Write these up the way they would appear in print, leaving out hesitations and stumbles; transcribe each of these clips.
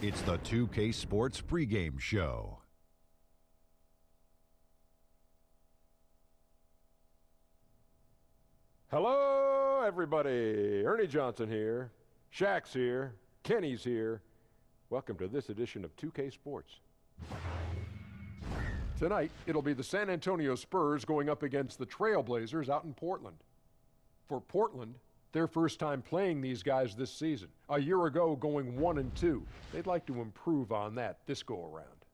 It's the 2K Sports pregame show. Hello, everybody. Ernie Johnson here. Shaq's here. Kenny's here. Welcome to this edition of 2K Sports. Tonight, it'll be the San Antonio Spurs going up against the Trailblazers out in Portland. For Portland, their first time playing these guys this season. A year ago, going 1-2. They'd like to improve on that this go-around.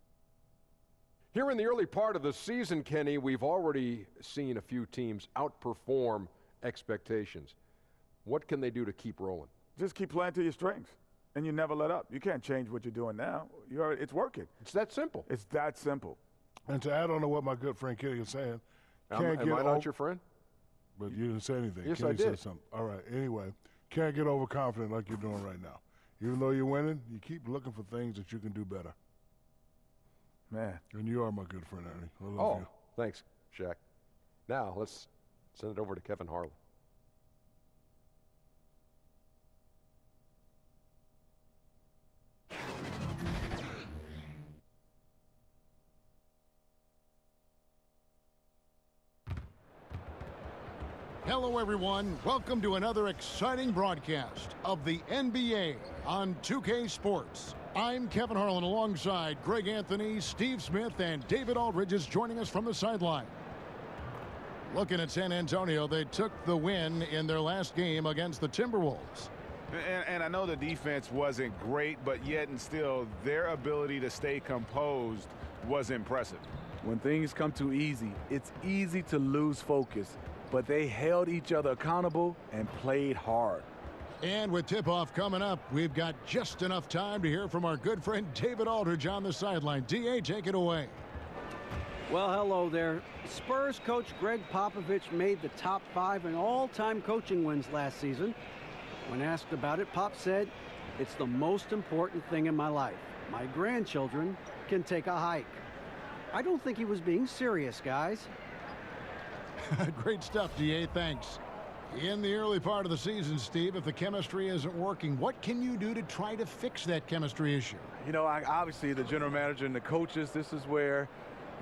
Here in the early part of the season, Kenny, we've already seen a few teams outperform expectations. What can they do to keep rolling? Just keep playing to your strengths, and you never let up. You can't change what you're doing now. It's working. It's that simple. It's that simple. And to add on to what my good friend Kenny is saying, Am I not your friend? But you didn't say anything. Yes, Kenny I did. said something. All right. Anyway, can't get overconfident like you're doing right now. Even though you're winning, you keep looking for things that you can do better. Man. And you are my good friend, Ernie. I love you. Thanks, Shaq. Now, let's send it over to Kevin Harlan. Hello, everyone. Welcome to another exciting broadcast of the NBA on 2K Sports. I'm Kevin Harlan alongside Greg Anthony, Steve Smith, and David Aldridge is joining us from the sideline. Looking at San Antonio, they took the win in their last game against the Timberwolves. And I know the defense wasn't great, but yet and still, their ability to stay composed was impressive. When things come too easy, it's easy to lose focus. But they held each other accountable and played hard. And with tip-off coming up, we've got just enough time to hear from our good friend David Aldridge on the sideline. D.A., take it away. Well, hello there. Spurs coach Greg Popovich made the top 5 in all-time coaching wins last season. When asked about it, Pop said, "It's the most important thing in my life. My grandchildren can take a hike." I don't think he was being serious, guys. Great stuff, D.A. Thanks. In the early part of the season, Steve, if the chemistry isn't working, what can you do to try to fix that chemistry issue? You know, obviously the general manager and the coaches, this is where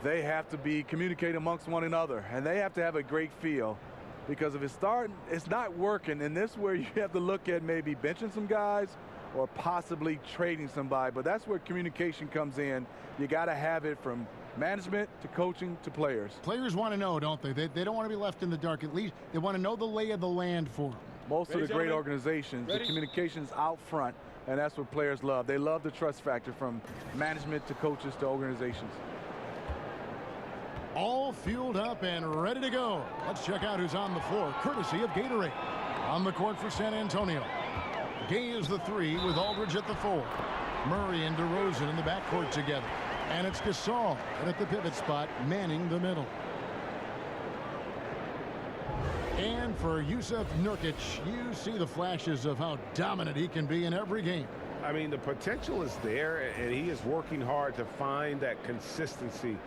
they have to be communicating amongst one another, and they have to have a great feel. Because if it's not working, and this is where you have to look at maybe benching some guys or possibly trading somebody. But that's where communication comes in. You got to have it from management to coaching to players. Players want to know, don't they? They don't want to be left in the dark. At least they want to know the lay of the land for them. Most of the great organizations, the communication's out front, and that's what players love. They love the trust factor from management to coaches to organizations. All fueled up and ready to go. Let's check out who's on the floor, courtesy of Gatorade. On the court for San Antonio, Gay is the 3 with Aldridge at the 4. Murray and DeRozan in the backcourt together. And it's Gasol, and at the pivot spot, manning the middle. And for Jusuf Nurkic, you see the flashes of how dominant he can be in every game. I mean, the potential is there, and he is working hard to find that consistency.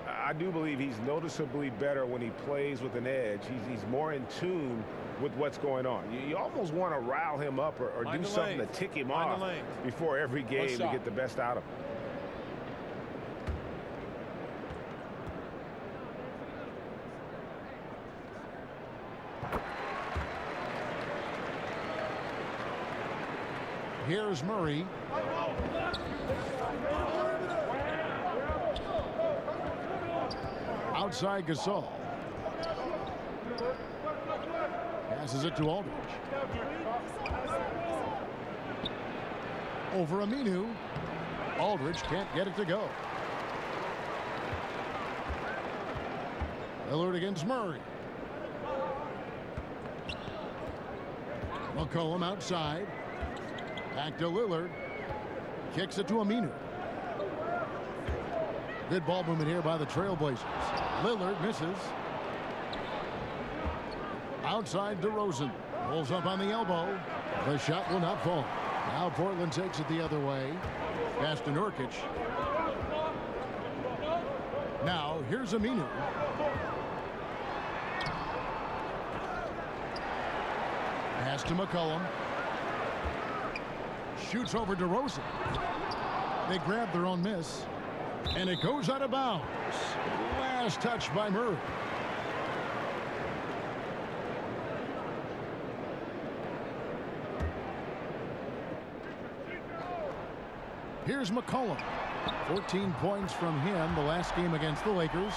I do believe he's noticeably better when he plays with an edge. He's more in tune with what's going on. You almost want to rile him up or do something to tick him off before every game to get the best out of him. Here's Murray. Outside Gasol. Passes it to Aldridge. Over Aminu. Aldridge can't get it to go. Lillard against Murray. McCollum outside. Back to Lillard. Kicks it to Aminu. Good ball movement here by the Trailblazers. Lillard misses. Outside DeRozan. Pulls up on the elbow. The shot will not fall. Now Portland takes it the other way. Pass to Nurkic. Now here's Aminu. Pass to McCollum. Shoots over DeRozan. They grab their own miss. And it goes out of bounds. Last touch by Murray. Here's McCollum. 14 points from him the last game against the Lakers.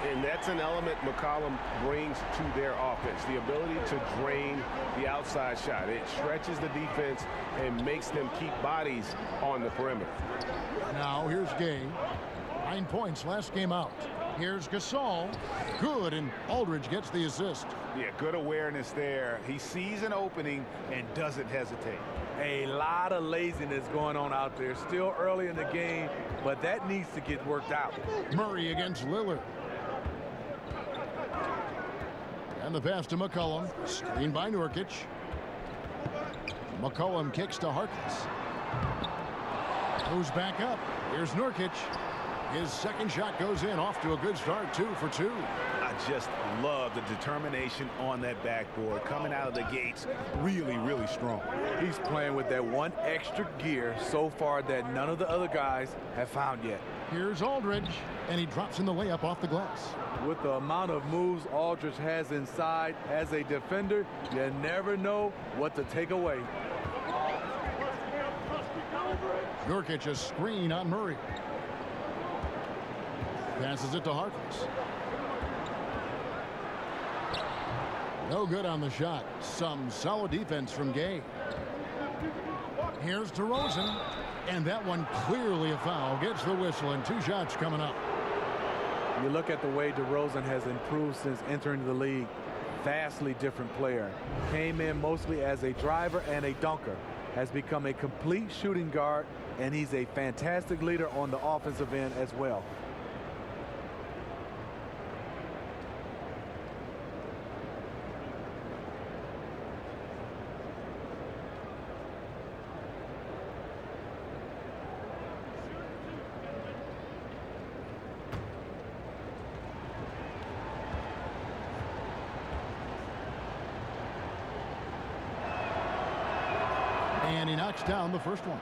And that's an element McCollum brings to their offense, the ability to drain the outside shot. It stretches the defense and makes them keep bodies on the perimeter. Now here's Gay. 9 points last game out. Here's Gasol. Good, and Aldridge gets the assist. Yeah, good awareness there. He sees an opening and doesn't hesitate. A lot of laziness going on out there. Still early in the game, but that needs to get worked out. Murray against Lillard. And the pass to McCollum. Screen by Nurkic. McCollum kicks to Harkless. Goes back up. Here's Nurkic. His second shot goes in. Off to a good start. 2 for 2. I just love the determination on that backboard. Coming out of the gates really, really strong. He's playing with that one extra gear so far that none of the other guys have found yet. Here's Aldridge, and he drops in the layup off the glass. With the amount of moves Aldridge has inside as a defender, you never know what to take away. Nurkic a screen on Murray. Passes it to Harkless. No good on the shot. Some solid defense from Gay. Here's DeRozan. And that one clearly a foul. Gets the whistle, and 2 shots coming up. You look at the way DeRozan has improved since entering the league. Vastly different player. Came in mostly as a driver and a dunker. Has become a complete shooting guard, and he's a fantastic leader on the offensive end as well. And he knocks down the first one.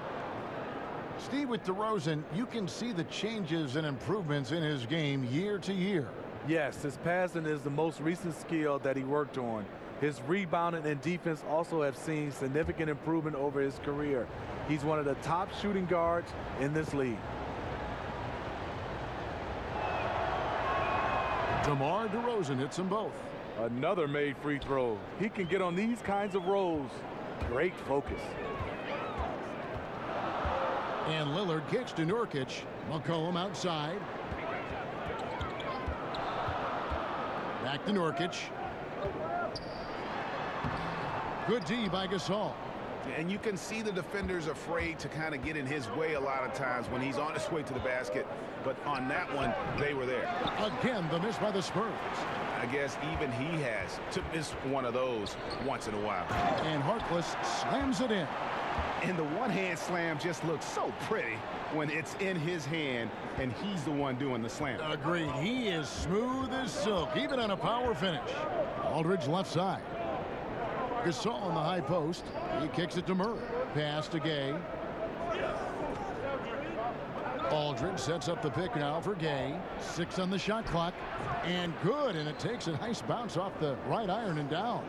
Steve, with DeRozan, you can see the changes and improvements in his game year to year. Yes, his passing is the most recent skill that he worked on. His rebounding and defense also have seen significant improvement over his career. He's one of the top shooting guards in this league. DeMar DeRozan hits them both. Another made free throw. He can get on these kinds of rolls. Great focus. And Lillard kicks to Nurkic. McCollum outside. Back to Nurkic. Good D by Gasol. And you can see the defenders afraid to kind of get in his way a lot of times when he's on his way to the basket. But on that one, they were there. Again, the miss by the Spurs. I guess even he has to miss one of those once in a while. And Harkless slams it in. And the one-hand slam just looks so pretty when it's in his hand and he's the one doing the slam. Agreed. He is smooth as silk, even on a power finish. Aldridge left side. Gasol on the high post. He kicks it to Murray. Pass to Gay. Aldridge sets up the pick now for Gay. 6 on the shot clock. And good. And it takes a nice bounce off the right iron and down.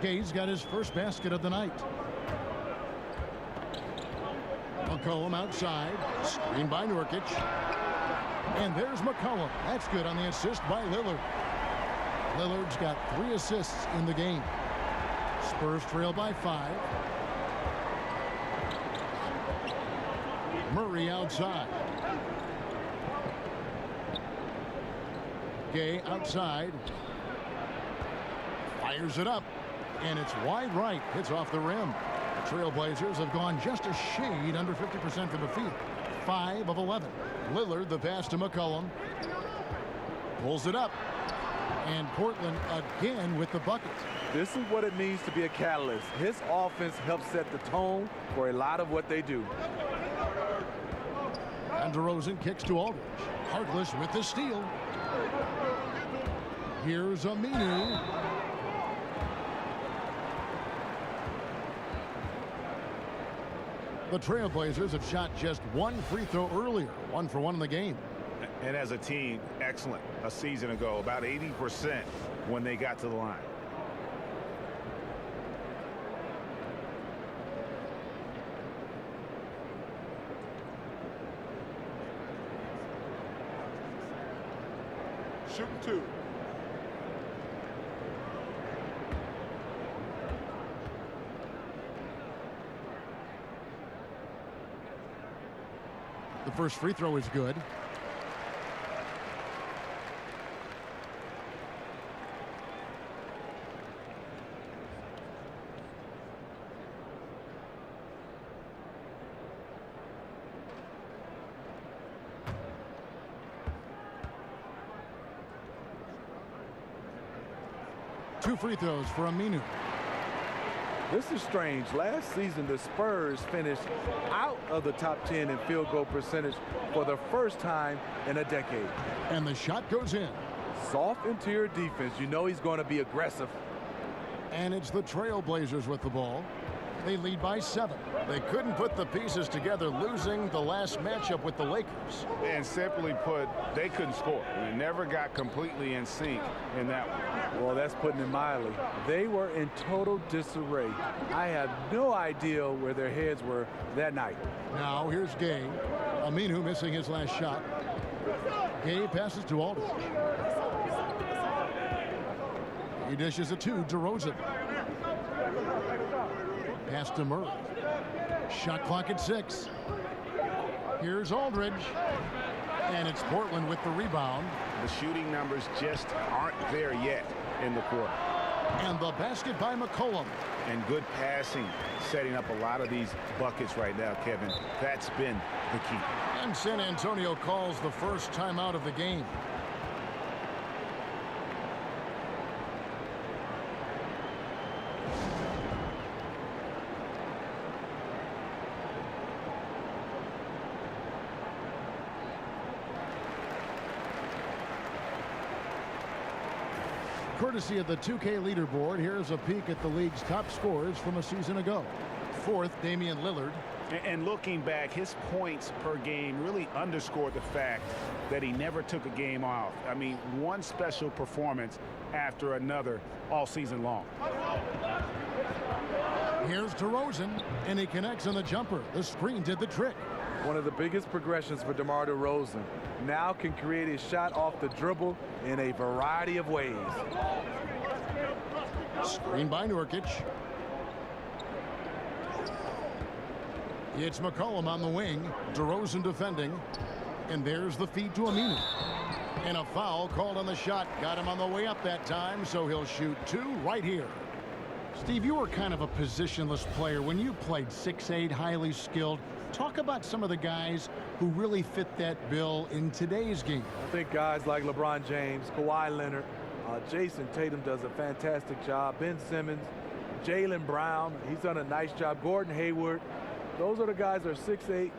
Gay's got his first basket of the night. McCollum outside. Screen by Nurkic. And there's McCollum. That's good on the assist by Lillard. Lillard's got 3 assists in the game. Spurs trail by 5. Murray outside. Gay outside. Fires it up. And it's wide right. Hits off the rim. The Trailblazers have gone just a shade under 50% from the field. 5 of 11. Lillard, the pass to McCollum. Pulls it up. And Portland again with the bucket. This is what it means to be a catalyst. His offense helps set the tone for a lot of what they do. And DeRozan kicks to Aldridge. Harkless with the steal. Here's Aminu. The Trailblazers have shot just one free throw earlier, 1 for 1 in the game. And as a team, excellent a season ago, about 80% when they got to the line. Shooting 2. The first free throw is good. Two free throws for Aminu. This is strange. Last season, the Spurs finished out of the top 10 in field goal percentage for the first time in a decade. And the shot goes in. Soft interior defense. You know he's going to be aggressive. And it's the Trailblazers with the ball. They lead by 7. They couldn't put the pieces together, losing the last matchup with the Lakers. And simply put, they couldn't score. They never got completely in sync in that one. Well, that's putting it mildly. They were in total disarray. I have no idea where their heads were that night. Now here's Gay. Aminu missing his last shot. Gay passes to Aldridge. He dishes it to DeRozan. Pass to Murray. Shot clock at 6. Here's Aldridge. And it's Portland with the rebound. The shooting numbers just aren't there yet in the quarter. And the basket by McCollum. And good passing, setting up a lot of these buckets right now, Kevin. That's been the key. And San Antonio calls the first timeout of the game. Courtesy of the 2K leaderboard, here's a peek at the league's top scorers from a season ago. 4th, Damian Lillard. And looking back, his points per game really underscored the fact that he never took a game off. I mean, one special performance after another all season long. Here's DeRozan, and he connects on the jumper. The screen did the trick. One of the biggest progressions for DeMar DeRozan. Now can create a shot off the dribble in a variety of ways. Screen by Nurkic. It's McCollum on the wing. DeRozan defending. And there's the feed to Aminu. And a foul called on the shot. Got him on the way up that time, so he'll shoot 2 right here. Steve, you were kind of a positionless player when you played 6'8", highly skilled. Talk about some of the guys who really fit that bill in today's game. I think guys like LeBron James, Kawhi Leonard, Jason Tatum does a fantastic job. Ben Simmons, Jaylen Brown, he's done a nice job. Gordon Hayward. Those are the guys that are 6'8",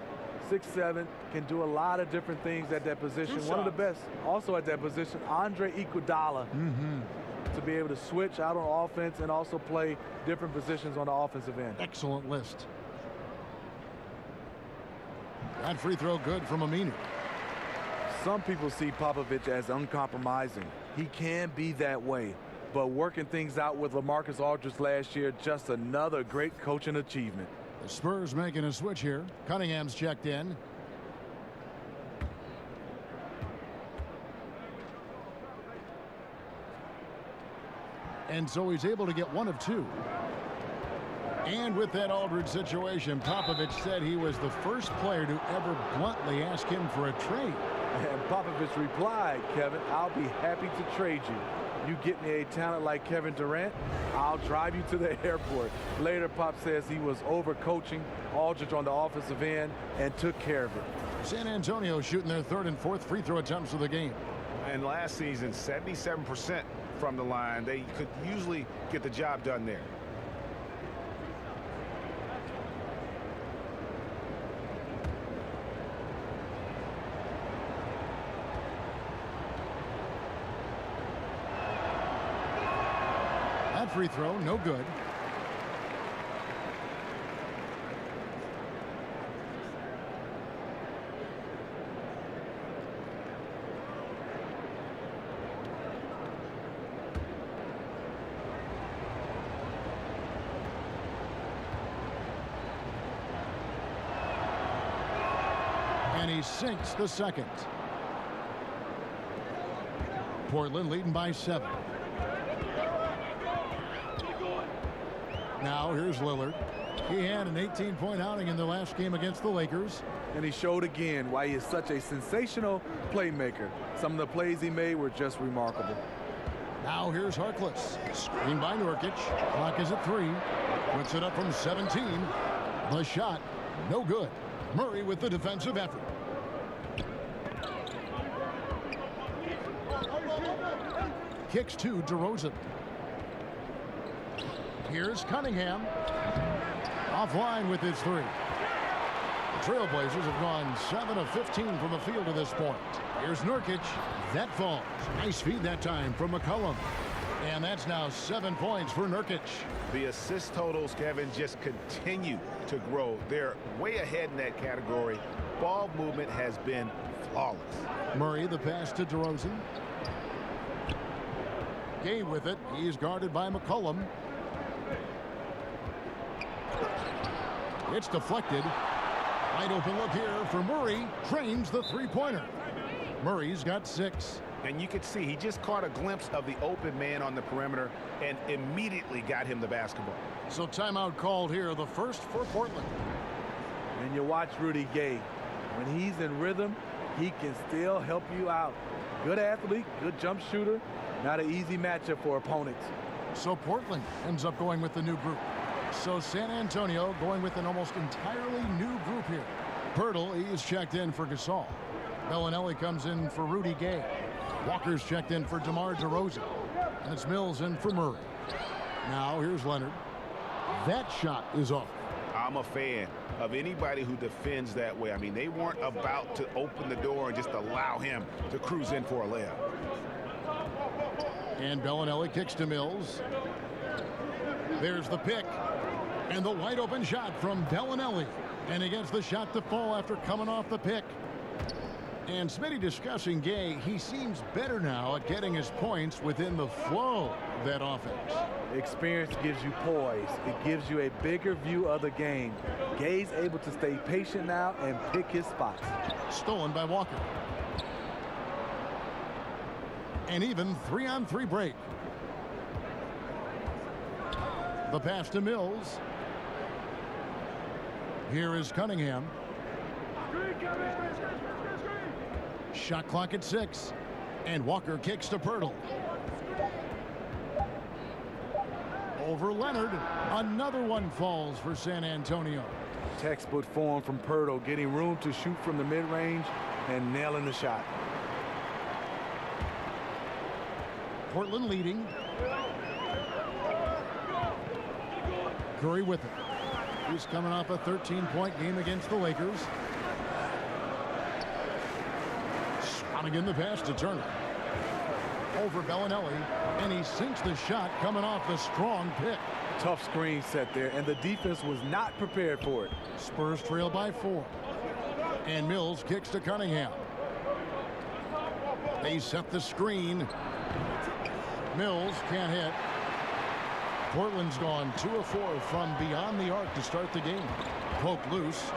6'7", can do a lot of different things at that position. One of the best also at that position, Andre Iguodala. To be able to switch out on offense and also play different positions on the offensive end. Excellent list. That free throw good from Aminu. Some people see Popovich as uncompromising. He can be that way. But working things out with LaMarcus Aldridge last year, just another great coaching achievement. The Spurs making a switch here. Cunningham's checked in. And so he's able to get 1 of 2. And with that Aldridge situation, Popovich said he was the first player to ever bluntly ask him for a trade. And Popovich replied, Kevin, I'll be happy to trade you. You get me a talent like Kevin Durant, I'll drive you to the airport. Later, Pop says he was overcoaching Aldridge on the offensive end and took care of it. San Antonio shooting their 3rd and 4th free throw attempts of the game. And last season, 77% from the line. They could usually get the job done there. That free throw, no good. he sinks the second. Portland leading by 7. Now here's Lillard. He had an 18-point outing in the last game against the Lakers. And he showed again why he is such a sensational playmaker. Some of the plays he made were just remarkable. Now here's Harkless. Screen by Nurkic. Clock is at 3. Puts it up from 17. The shot, no good. Murray with the defensive effort. Kicks to DeRozan. Here's Cunningham. Offline with his 3. The Trailblazers have gone 7 of 15 from the field to this point. Here's Nurkic. That falls. Nice feed that time from McCollum. And that's now 7 points for Nurkic. The assist totals, Kevin, just continue to grow. They're way ahead in that category. Ball movement has been flawless. Murray, the pass to DeRozan. Gay with it. He's guarded by McCollum. It's deflected. Wide open look here for Murray. Trains the three-pointer. Murray's got 6. And you could see he just caught a glimpse of the open man on the perimeter and immediately got him the basketball. So timeout called here, the first for Portland. And you watch Rudy Gay. When he's in rhythm, he can still help you out. Good athlete, good jump shooter. Not an easy matchup for opponents. So Portland ends up going with the new group. So San Antonio going with an almost entirely new group here. Pirtle, he's checked in for Gasol. Bellinelli comes in for Rudy Gay. Walker's checked in for DeMar DeRozan. And it's Mills in for Murray. Now here's Leonard. That shot is off. I'm a fan of anybody who defends that way. I mean, they weren't about to open the door and just allow him to cruise in for a layup. And Bellinelli kicks to Mills. There's the pick. And the wide open shot from Bellinelli. And he gets the shot to fall after coming off the pick. And Smitty discussing Gay, he seems better now at getting his points within the flow of that offense. Experience gives you poise. It gives you a bigger view of the game. Gay's able to stay patient now and pick his spots. Stolen by Walker. An even 3-on-3 break. The pass to Mills. Here is Cunningham. Shot clock at 6. And Walker kicks to Pirtle. Over Leonard. Another one falls for San Antonio. Textbook form from Pirtle, getting room to shoot from the mid-range and nailing the shot. Portland leading. Curry with it. He's coming off a 13-point game against the Lakers. Swatting the pass to Turner. Over Bellinelli, and he sinks the shot coming off the strong pick. Tough screen set there, and the defense was not prepared for it. Spurs trail by 4. And Mills kicks to Cunningham. They set the screen. Mills can't hit. Portland's gone 2 of 4 from beyond the arc to start the game. Poke loose.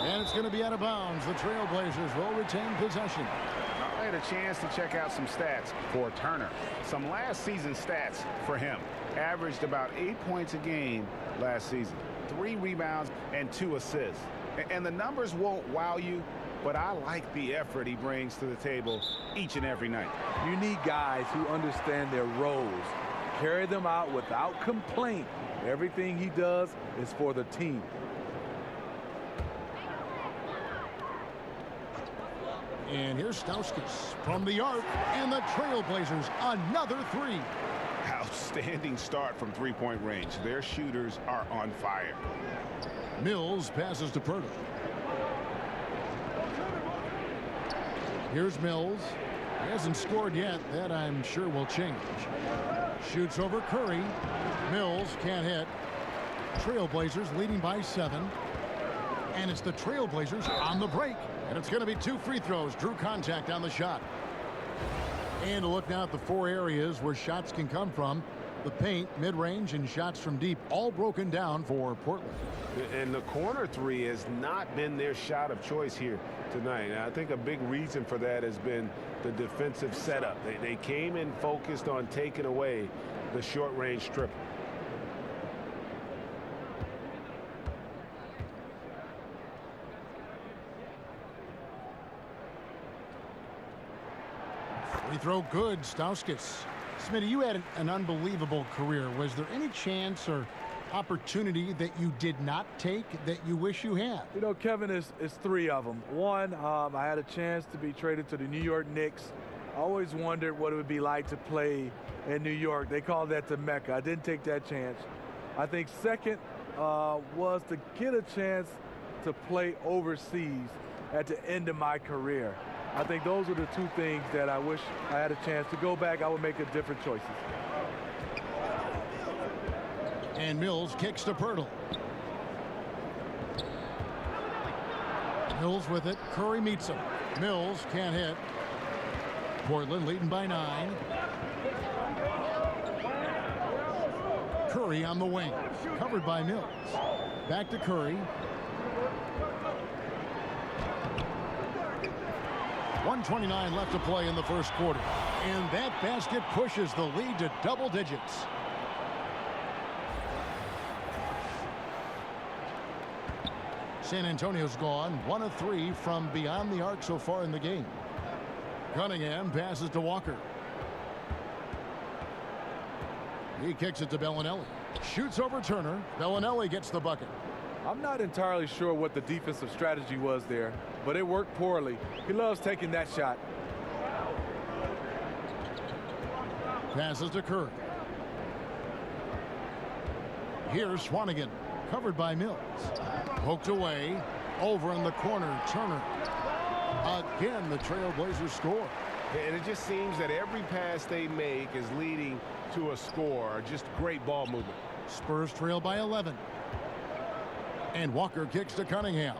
And it's going to be out of bounds. The Trailblazers will retain possession. I had a chance to check out some stats for Turner. Some last season stats for him. Averaged about 8 points a game last season. 3 rebounds and 2 assists. And the numbers won't wow you, but I like the effort he brings to the table each and every night. You need guys who understand their roles. Carry them out without complaint. Everything he does is for the team. And here's Stauskas from the arc, and the Trailblazers another 3. Outstanding start from three-point range. Their shooters are on fire. Mills passes to Pirtle. Here's Mills. He hasn't scored yet. That I'm sure will change. Shoots over Curry. Mills can't hit. Trailblazers leading by 7. And it's the Trailblazers on the break. And it's going to be 2 free throws. Drew contact on the shot. And a look now at the 4 areas where shots can come from. The paint, mid-range, and shots from deep all broken down for Portland. And the corner three has not been their shot of choice here tonight. And I think a big reason for that has been the defensive setup. They came in focused on taking away the short-range stripper. Free throw good, Stauskas. Smitty, you had an unbelievable career. Was there any chance or opportunity that you did not take that you wish you had? You know, Kevin, it's three of them. One, I had a chance to be traded to the New York Knicks. I always wondered what it would be like to play in New York. They call that the Mecca. I didn't take that chance. I think second was to get a chance to play overseas at the end of my career. I think those are the two things that I wish I had a chance to go back. I would make a different choices. And Mills kicks to Pirtle. Mills with it. Curry meets him. Mills can't hit. Portland leading by 9. Curry on the wing. Covered by Mills. Back to Curry. 1:29 left to play in the first quarter. And that basket pushes the lead to double digits. San Antonio's gone 1 of 3 from beyond the arc so far in the game. Cunningham passes to Walker. He kicks it to Bellinelli. Shoots over Turner. Bellinelli gets the bucket. I'm not entirely sure what the defensive strategy was there, but it worked poorly. He loves taking that shot. Passes to Curry. Here's Swanigan, covered by Mills. Poked away. Over in the corner, Turner. Again, the Trailblazers score. And it just seems that every pass they make is leading to a score. Just great ball movement. Spurs trail by 11. And Walker kicks to Cunningham.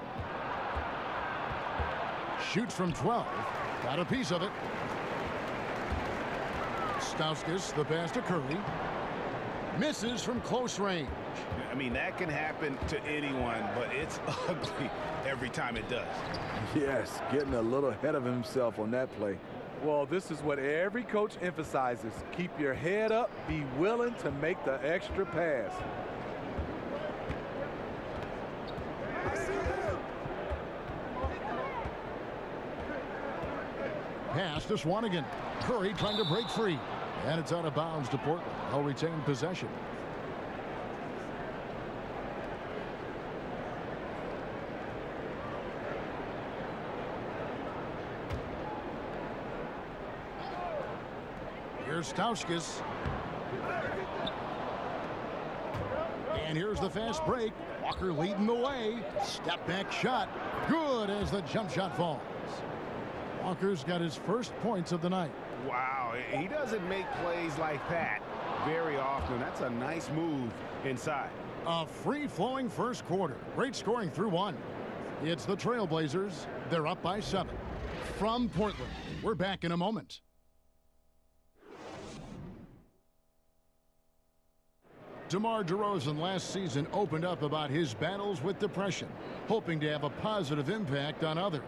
Shoots from 12. Got a piece of it. Stauskas, the pass to Curry. Misses from close range. I mean, that can happen to anyone, but it's ugly every time it does. Yes, getting a little ahead of himself on that play. Well, this is what every coach emphasizes. Keep your head up. Be willing to make the extra pass. Pass to Swanigan. Curry trying to break free. And it's out of bounds to Portland. They'll retain possession. Here's Stauskas. And here's the fast break. Walker leading the way. Step back shot. Good as the jump shot falls. Walker's got his first points of the night. Wow, he doesn't make plays like that very often. That's a nice move inside. A free-flowing first quarter. Great scoring through 1. It's the Trailblazers. They're up by 7. From Portland, we're back in a moment. DeMar DeRozan last season opened up about his battles with depression, hoping to have a positive impact on others.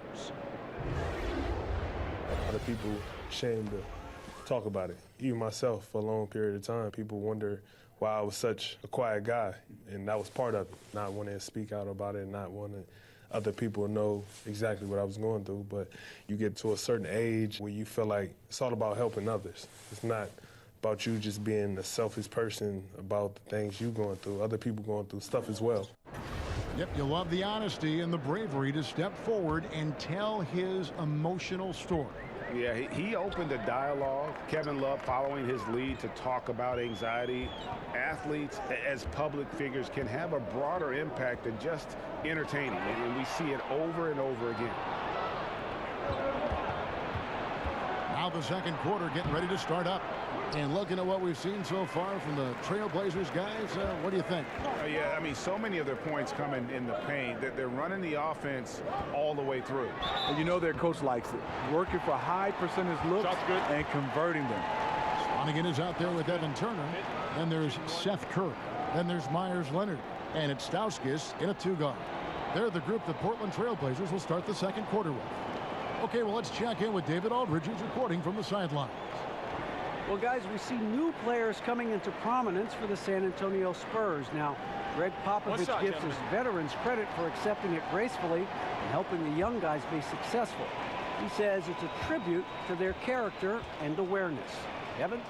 A lot of people ashamed to talk about it. Even myself, for a long period of time, people wonder why I was such a quiet guy, and that was part of it. Not wanting to speak out about it, not wanting other people to know exactly what I was going through. But you get to a certain age where you feel like it's all about helping others. It's not about you just being a selfish person about the things you're going through. Other people going through stuff as well. Yep, you love the honesty and the bravery to step forward and tell his emotional story. Yeah, he opened a dialogue. Kevin Love following his lead to talk about anxiety. Athletes as public figures can have a broader impact than just entertaining, and we see it over and over again. Now the second quarter getting ready to start up. And looking at what we've seen so far from the Trailblazers guys, what do you think? Yeah, I mean, so many of their points coming in the paint that they're running the offense all the way through. And you know their coach likes it. Working for high percentage looks and converting them. Swanigan is out there with Evan Turner. Then there's Seth Curry. Then there's Myers Leonard. And it's Stauskas in a 2-guard. They're the group the Portland Trailblazers will start the second quarter with. Okay, well, let's check in with David Aldridge, who's reporting from the sidelines. Well, guys, we see new players coming into prominence for the San Antonio Spurs. Now, Greg Popovich gives his veterans credit for accepting it gracefully and helping the young guys be successful. He says it's a tribute to their character and awareness. Evan?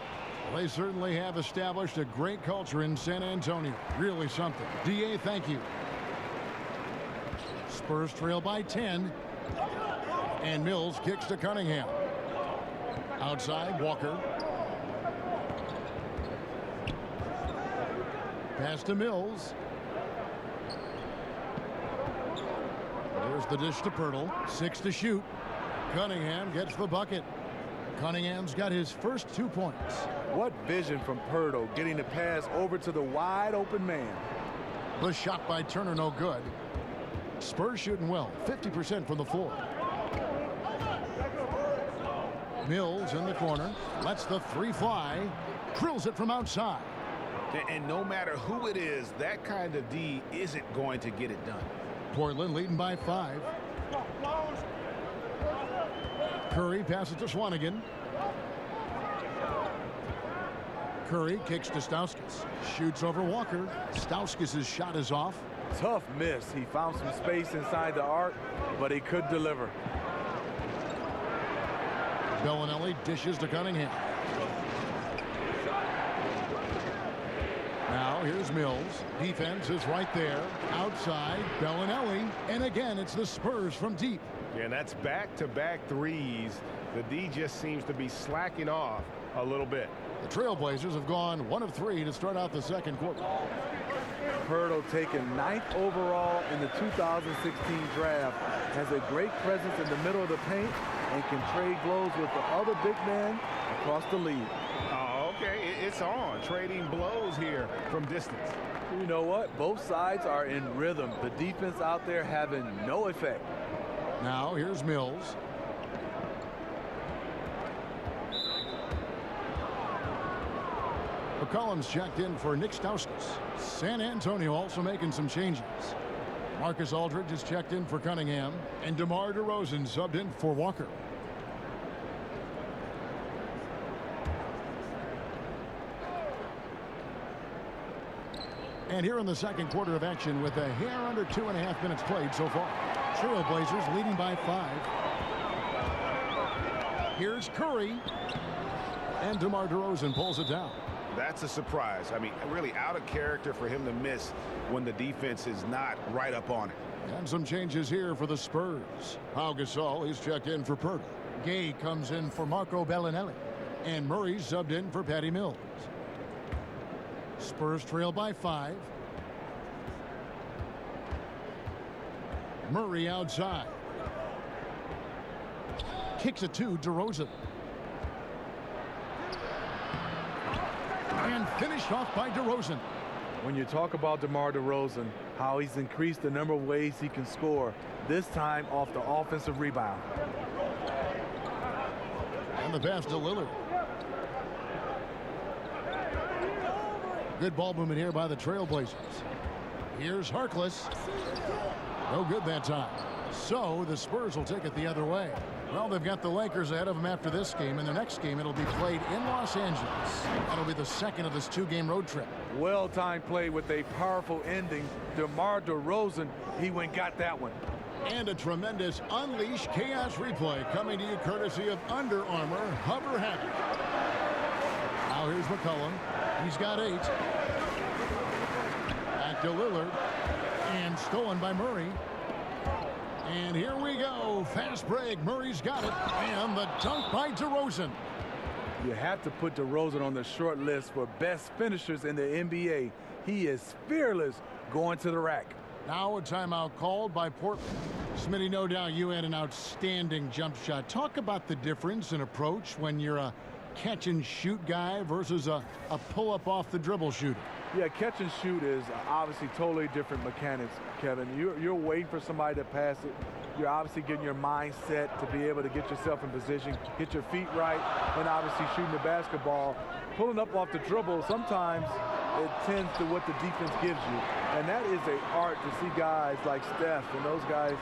Well, they certainly have established a great culture in San Antonio. Really something. DA, thank you. Spurs trail by 10. And Mills kicks to Cunningham. Outside, Walker. Pass to Mills. There's the dish to Pirtle. 6 to shoot. Cunningham gets the bucket. Cunningham's got his first 2 points. What vision from Pirtle, getting the pass over to the wide open man. The shot by Turner, no good. Spurs shooting well, 50% from the floor. Mills in the corner, lets the 3 fly, drills it from outside. And no matter who it is, that kind of D isn't going to get it done. Portland leading by 5. Curry passes to Swanigan. Curry kicks to Stauskas. Shoots over Walker. Stauskas' shot is off. Tough miss. He found some space inside the arc, but he could deliver. Bellinelli dishes to Cunningham. Now here's Mills. Defense is right there. Outside, Bellinelli. And again, it's the Spurs from deep. Yeah, and that's back-to-back threes. The D just seems to be slacking off a little bit. The Trailblazers have gone 1 of 3 to start out the second quarter. Pirtle, taken 9th overall in the 2016 draft, has a great presence in the middle of the paint and can trade blows with the other big men across the league. Oh, okay, it's on. Trading blows here from distance. You know what? Both sides are in rhythm. The defense out there having no effect. Now here's Mills. McCollum's checked in for Nick Stauskas. San Antonio also making some changes. Marcus Aldridge is checked in for Cunningham, and DeMar DeRozan subbed in for Walker. And here in the second quarter of action with a hair under 2.5 minutes played so far. Trailblazers leading by 5. Here's Curry. And DeMar DeRozan pulls it down. That's a surprise. I mean, really out of character for him to miss when the defense is not right up on it. And some changes here for the Spurs. Pau Gasol, he's checked in for Pirtle. Gay comes in for Marco Bellinelli. And Murray's subbed in for Patty Mills. Spurs trail by 5. Murray outside. Kicks it to DeRozan. And finished off by DeRozan. When you talk about DeMar DeRozan, how he's increased the number of ways he can score, this time off the offensive rebound. And the pass to Lillard. Good ball movement here by the Trailblazers. Here's Harkless. No good that time. So the Spurs will take it the other way. Well, they've got the Lakers ahead of them after this game. In the next game, it'll be played in Los Angeles. That'll be the second of this 2-game road trip. Well-timed play with a powerful ending. DeMar DeRozan, he went got that one. And a tremendous Unleash Chaos replay coming to you courtesy of Under Armour Hover Habit. Now here's McCollum. He's got 8. Back to Lillard. And stolen by Murray. And here we go. Fast break. Murray's got it. And the dunk by DeRozan. You have to put DeRozan on the short list for best finishers in the NBA. He is fearless going to the rack. Now a timeout called by Portland. Smitty, no doubt you had an outstanding jump shot. Talk about the difference in approach when you're a catch and shoot guy versus a pull-up off the dribble shooter. Yeah, catch and shoot is obviously totally different mechanics, Kevin. You're waiting for somebody to pass it. You're obviously getting your mindset to be able to get yourself in position, get your feet right, and obviously shooting the basketball. Pulling up off the dribble, sometimes it tends to what the defense gives you. And that is an art to see guys like Steph and those guys,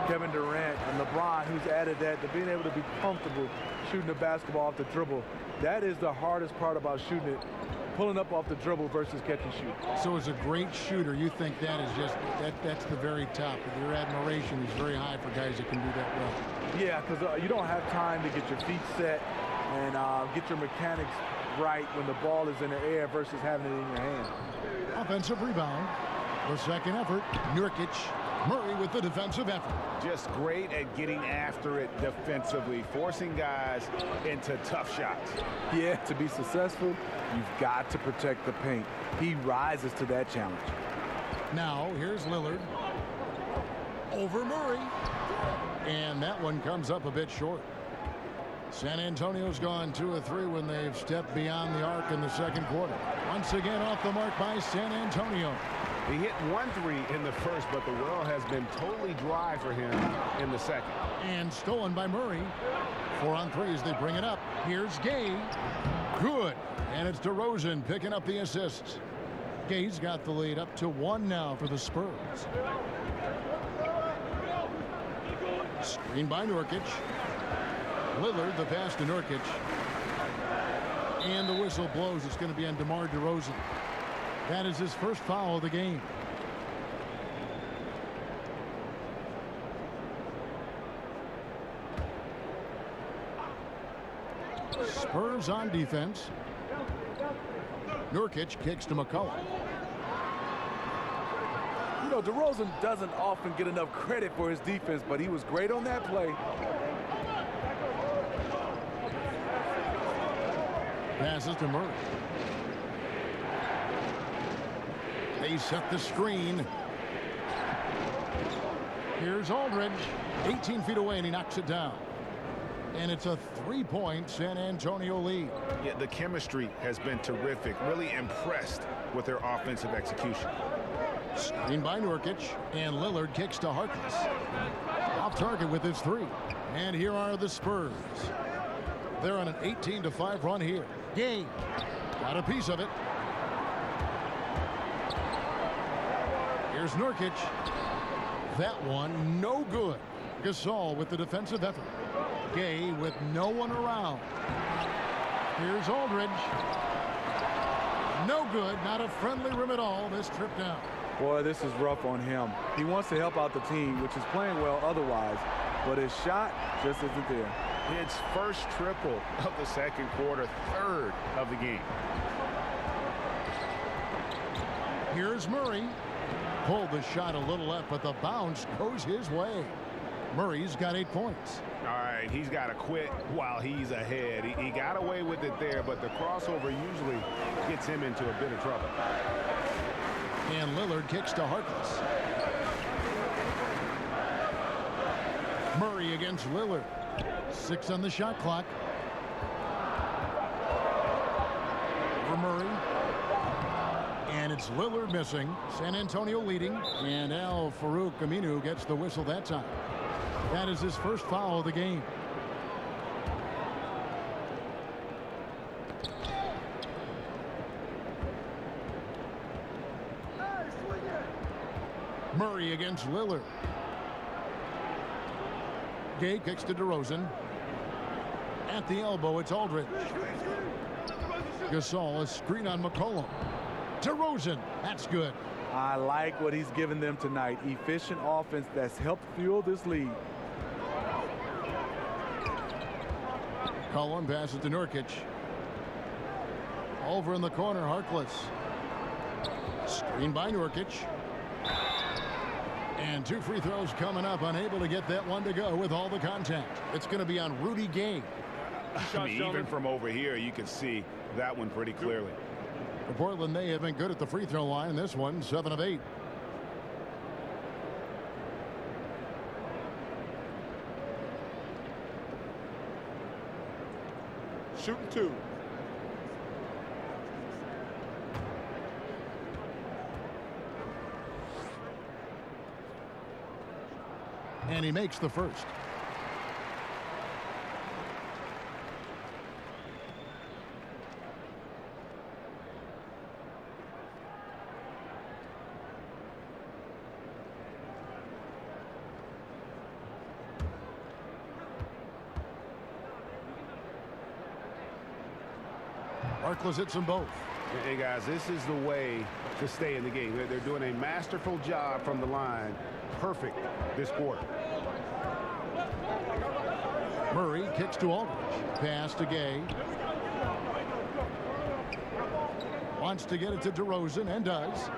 Kevin Durant and LeBron, who's added that, to being able to be comfortable shooting the basketball off the dribble. That is the hardest part about shooting it, pulling up off the dribble versus catch and shoot. So as a great shooter, you think that is just, that's the very top. Your admiration is very high for guys that can do that well. Yeah, because you don't have time to get your feet set and get your mechanics right when the ball is in the air versus having it in your hand. Offensive rebound. The second effort, Nurkic. Murray with the defensive effort. Just great at getting after it defensively, forcing guys into tough shots. Yeah, to be successful, you've got to protect the paint. He rises to that challenge. Now, here's Lillard. Over Murray. And that one comes up a bit short. San Antonio's gone 2 of 3 when they've stepped beyond the arc in the second quarter. Once again off the mark by San Antonio. He hit 1 3 in the first, but the well has been totally dry for him in the second. And stolen by Murray. 4 on 3 as they bring it up. Here's Gay. Good. And it's DeRozan picking up the assists. Gay's got the lead up to 1 now for the Spurs. Screen by Nurkic. Lillard, the pass to Nurkic. And the whistle blows. It's going to be on DeMar DeRozan. That is his first foul of the game. Spurs on defense. Nurkic kicks to McCollum. You know, DeRozan doesn't often get enough credit for his defense, but he was great on that play. Passes to Murray. They set the screen. Here's Aldridge. 18 feet away, and he knocks it down. And it's a 3-point San Antonio lead. Yeah, the chemistry has been terrific. Really impressed with their offensive execution. Screen by Nurkic, and Lillard kicks to Harkless. Off target with his 3. And here are the Spurs. They're on an 18-5 run here. Gay got a piece of it. Here's Nurkic. That one no good. Gasol with the defensive effort. Gay with no one around. Here's Aldridge. No good. Not a friendly rim at all this trip down. Boy, this is rough on him. He wants to help out the team, which is playing well otherwise, but his shot just isn't there. His first triple of the second quarter, 3rd of the game. Here's Murray. Pulled the shot a little left, but the bounce goes his way. Murray's got 8 points. All right, he's got to quit while he's ahead. He got away with it there, but the crossover usually gets him into a bit of trouble. And Lillard kicks to Harkless. Murray against Lillard. 6 on the shot clock. For Murray. And it's Lillard missing. San Antonio leading. And Al-Farouq Aminu gets the whistle that time. That is his first foul of the game. Murray against Lillard. Gay kicks to DeRozan. At the elbow, it's Aldridge. Gasol, a screen on McCollum. DeRozan, that's good. I like what he's given them tonight. Efficient offense that's helped fuel this lead. McCollum passes to Nurkic. Over in the corner, Harkless. Screen by Nurkic. And 2 free throws coming up, unable to get that one to go with all the contact. It's going to be on Rudy Gay. I mean, even from over here, you can see that one pretty clearly. For Portland, they have been good at the free throw line. This one, 7 of 8. Shooting 2. And he makes the first. Harkless hits them both. Hey, guys, this is the way to stay in the game. They're doing a masterful job from the line. Perfect this quarter. Murray kicks to Aldridge. Pass to Gay. Wants to get it to DeRozan and does.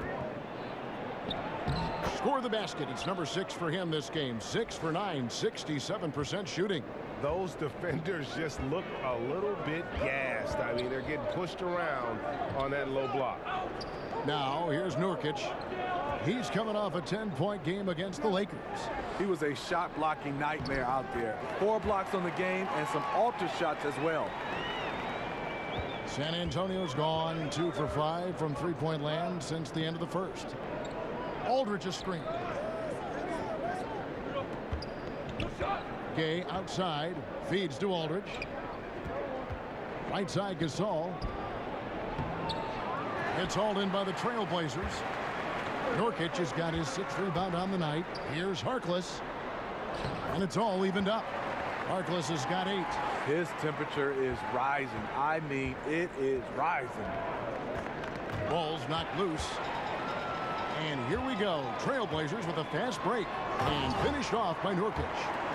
Score the basket. It's number 6 for him this game. 6 for 9, 67% shooting. Those defenders just look a little bit gassed. I mean, they're getting pushed around on that low block. Now, here's Nurkic. He's coming off a 10-point game against the Lakers. He was a shot-blocking nightmare out there. 4 blocks on the game and some alter shots as well. San Antonio's gone 2 for 5 from three-point land since the end of the first. Aldridge a screen. Gay outside, feeds to Aldridge. Right side Gasol. It's hauled in by the Trailblazers. Nurkic has got his 6th rebound on the night. Here's Harkless. And it's all evened up. Harkless has got 8. His temperature is rising. I mean, it is rising. Ball's knocked loose. And here we go. Trailblazers with a fast break. And finished off by Nurkic.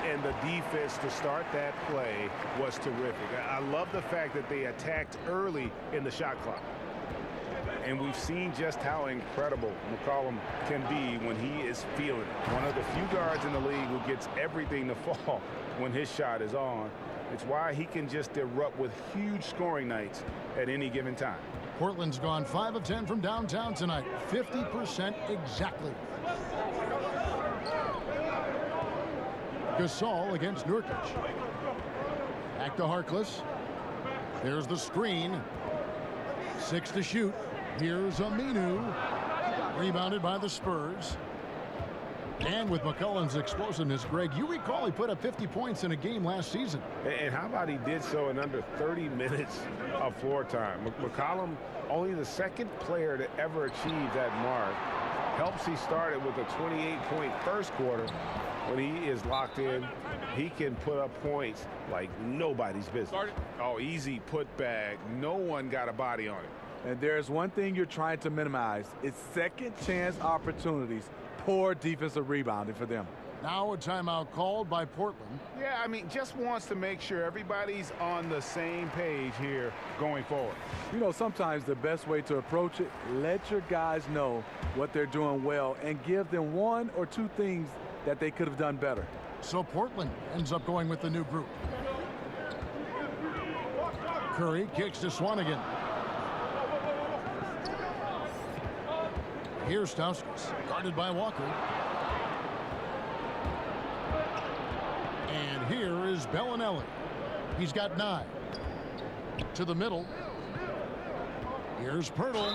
And the defense to start that play was terrific. I love the fact that they attacked early in the shot clock. And we've seen just how incredible McCollum can be when he is feeling it. One of the few guards in the league who gets everything to fall when his shot is on. It's why he can just erupt with huge scoring nights at any given time. Portland's gone 5 of 10 from downtown tonight. 50% exactly. Gasol against Nurkic. Back to Harkless. There's the screen. 6 to shoot. Here's Aminu. Rebounded by the Spurs. And with McCollum's explosiveness, Greg, you recall he put up 50 points in a game last season. And how about he did so in under 30 minutes of floor time? McCollum, only the 2nd player to ever achieve that mark. Helps he started with a 28-point first quarter. When he is locked in, he can put up points like nobody's business. Oh, easy put back. No one got a body on it. And there's one thing you're trying to minimize. It's second chance opportunities. Poor defensive rebounding for them. Now a timeout called by Portland. Yeah, I mean, just wants to make sure everybody's on the same page here going forward. You know, sometimes the best way to approach it, let your guys know what they're doing well and give them 1 or 2 things that they could have done better. So Portland ends up going with the new group. Curry kicks to Swanigan. Here's Stauskas, guarded by Walker. And here is Bellinelli. He's got 9. To the middle. Here's Pirtle.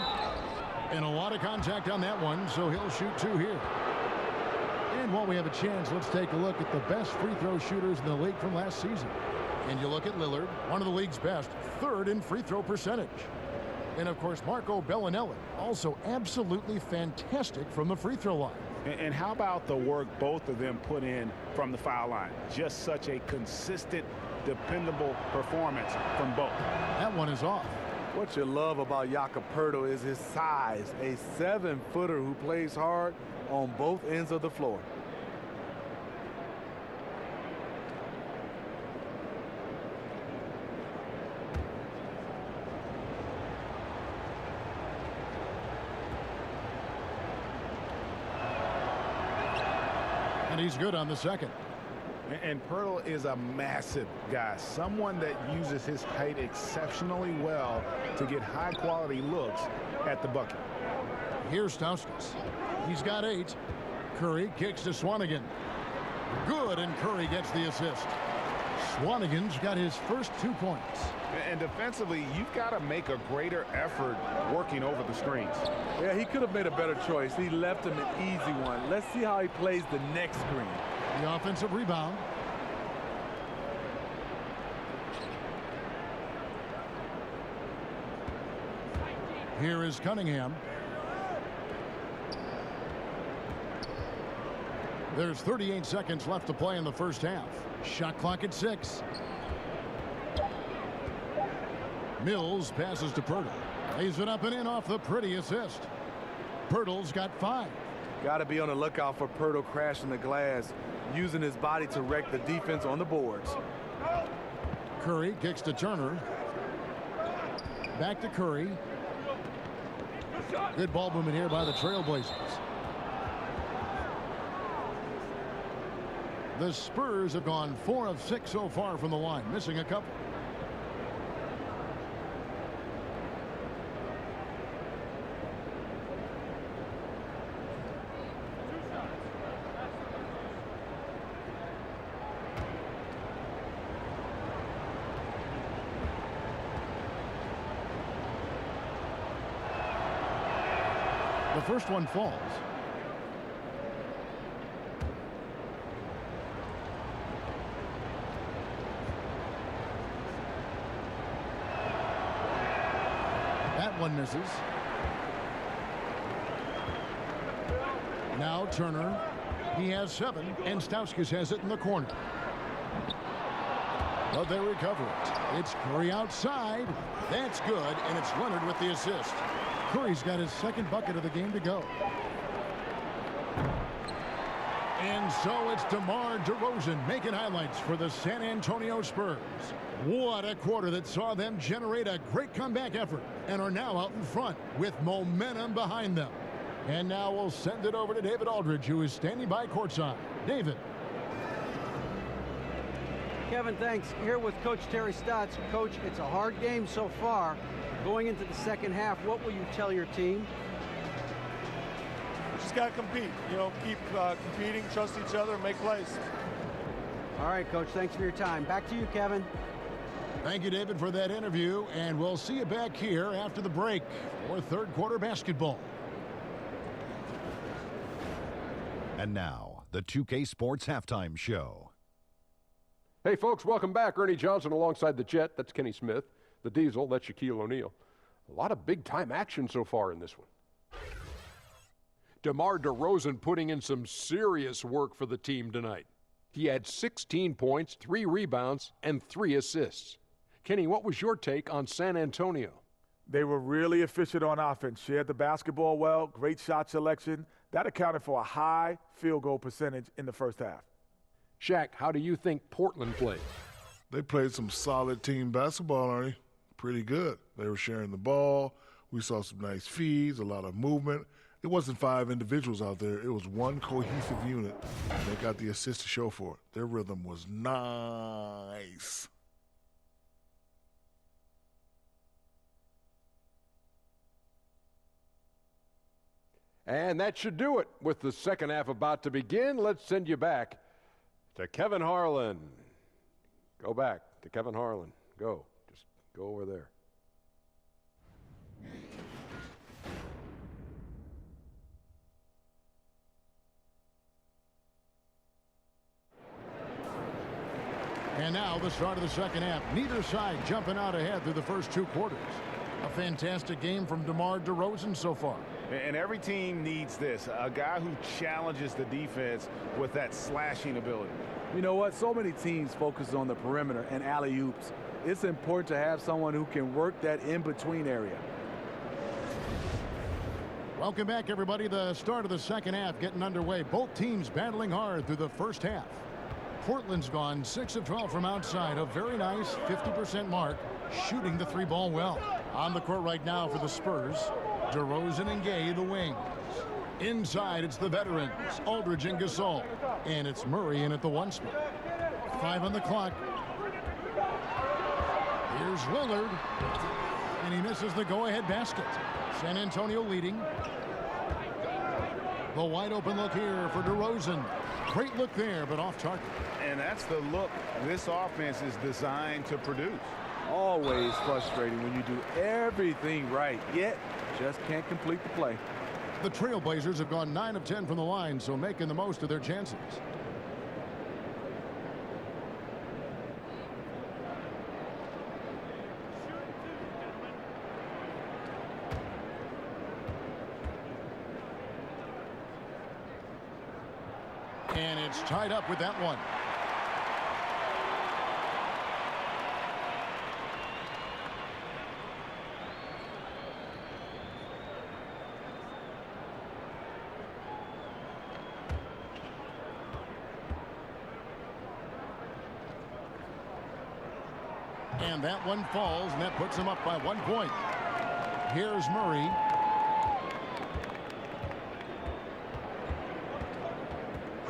And a lot of contact on that one, so he'll shoot 2 here. And while we have a chance, let's take a look at the best free throw shooters in the league from last season. And you look at Lillard, one of the league's best, 3rd in free throw percentage. And of course, Marco Bellinelli, also absolutely fantastic from the free throw line. And how about the work both of them put in from the foul line? Just such a consistent, dependable performance from both. That one is off. What you love about Jakob Poeltl is his size, a 7-footer who plays hard on both ends of the floor. And he's good on the second. And Pirtle is a massive guy, someone that uses his height exceptionally well to get high-quality looks at the bucket. Here's Stauskas. He's got 8. Curry kicks to Swanigan. Good, and Curry gets the assist. Swanigan's got his first 2 points. And defensively, you've got to make a greater effort working over the screens. Yeah, he could have made a better choice. He left him an easy one. Let's see how he plays the next screen. The offensive rebound. Here is Cunningham. There's 38 seconds left to play in the first half. Shot clock at 6. Mills passes to Pirtle. Lays it up and in off the pretty assist. Pirtle's got 5. Got to be on the lookout for Pirtle crashing the glass, using his body to wreck the defense on the boards. Curry kicks to Turner. Back to Curry. Good ball movement here by the Trailblazers. The Spurs have gone 4 of 6 so far from the line, missing a couple. The first one falls. That one misses. Now Turner. He has 7, and Stauskas has it in the corner. But they recover it. It's Curry outside. That's good, and it's Leonard with the assist. Curry's got his second bucket of the game to go. And so it's DeMar DeRozan making highlights for the San Antonio Spurs. What a quarter that saw them generate a great comeback effort and are now out in front with momentum behind them. And now we'll send it over to David Aldridge, who is standing by courtside. David. Kevin, thanks. Here with Coach Terry Stotts. Coach, it's a hard game so far. Going into the second half, what will you tell your team? We just got to compete. You know, keep competing, trust each other, and make plays. All right, Coach, thanks for your time. Back to you, Kevin. Thank you, David, for that interview, and we'll see you back here after the break for third quarter basketball. And now, the 2K Sports Halftime Show. Hey, folks, welcome back. Ernie Johnson alongside the Jet. That's Kenny Smith. The Diesel, that's Shaquille O'Neal. A lot of big-time action so far in this one. DeMar DeRozan putting in some serious work for the team tonight. He had 16 points, 3 rebounds, and 3 assists. Kenny, what was your take on San Antonio? They were really efficient on offense, shared the basketball well, great shot selection. That accounted for a high field goal percentage in the first half. Shaq, how do you think Portland played? They played some solid team basketball, Ernie. Pretty good. They were sharing the ball. We saw some nice feeds, a lot of movement. It wasn't 5 individuals out there. It was one cohesive unit. And they got the assist to show for it. Their rhythm was nice. And that should do it. With the second half about to begin, let's send you back to Kevin Harlan. Go back to Kevin Harlan. Go. Just go over there. And now the start of the second half. Neither side jumping out ahead through the first 2 quarters. A fantastic game from DeMar DeRozan so far. And every team needs this, a guy who challenges the defense with that slashing ability. You know what? So many teams focus on the perimeter and alley-oops. It's important to have someone who can work that in-between area. Welcome back, everybody. The start of the second half getting underway. Both teams battling hard through the first half. Portland's gone 6 of 12 from outside. A very nice 50% mark, shooting the 3-ball well. On the court right now for the Spurs, DeRozan and Gay, the wings. Inside, it's the veterans, Aldridge and Gasol. And it's Murray in at the 1 spot. 5 on the clock. Here's Lillard. And he misses the go-ahead basket. San Antonio leading. The wide open look here for DeRozan. Great look there, but off target. And that's the look this offense is designed to produce. Always frustrating when you do everything right, yet just can't complete the play. The Trailblazers have gone 9 of 10 from the line, so making the most of their chances. And it's tied up with that one. And that one falls, and that puts him up by 1 point. Here's Murray.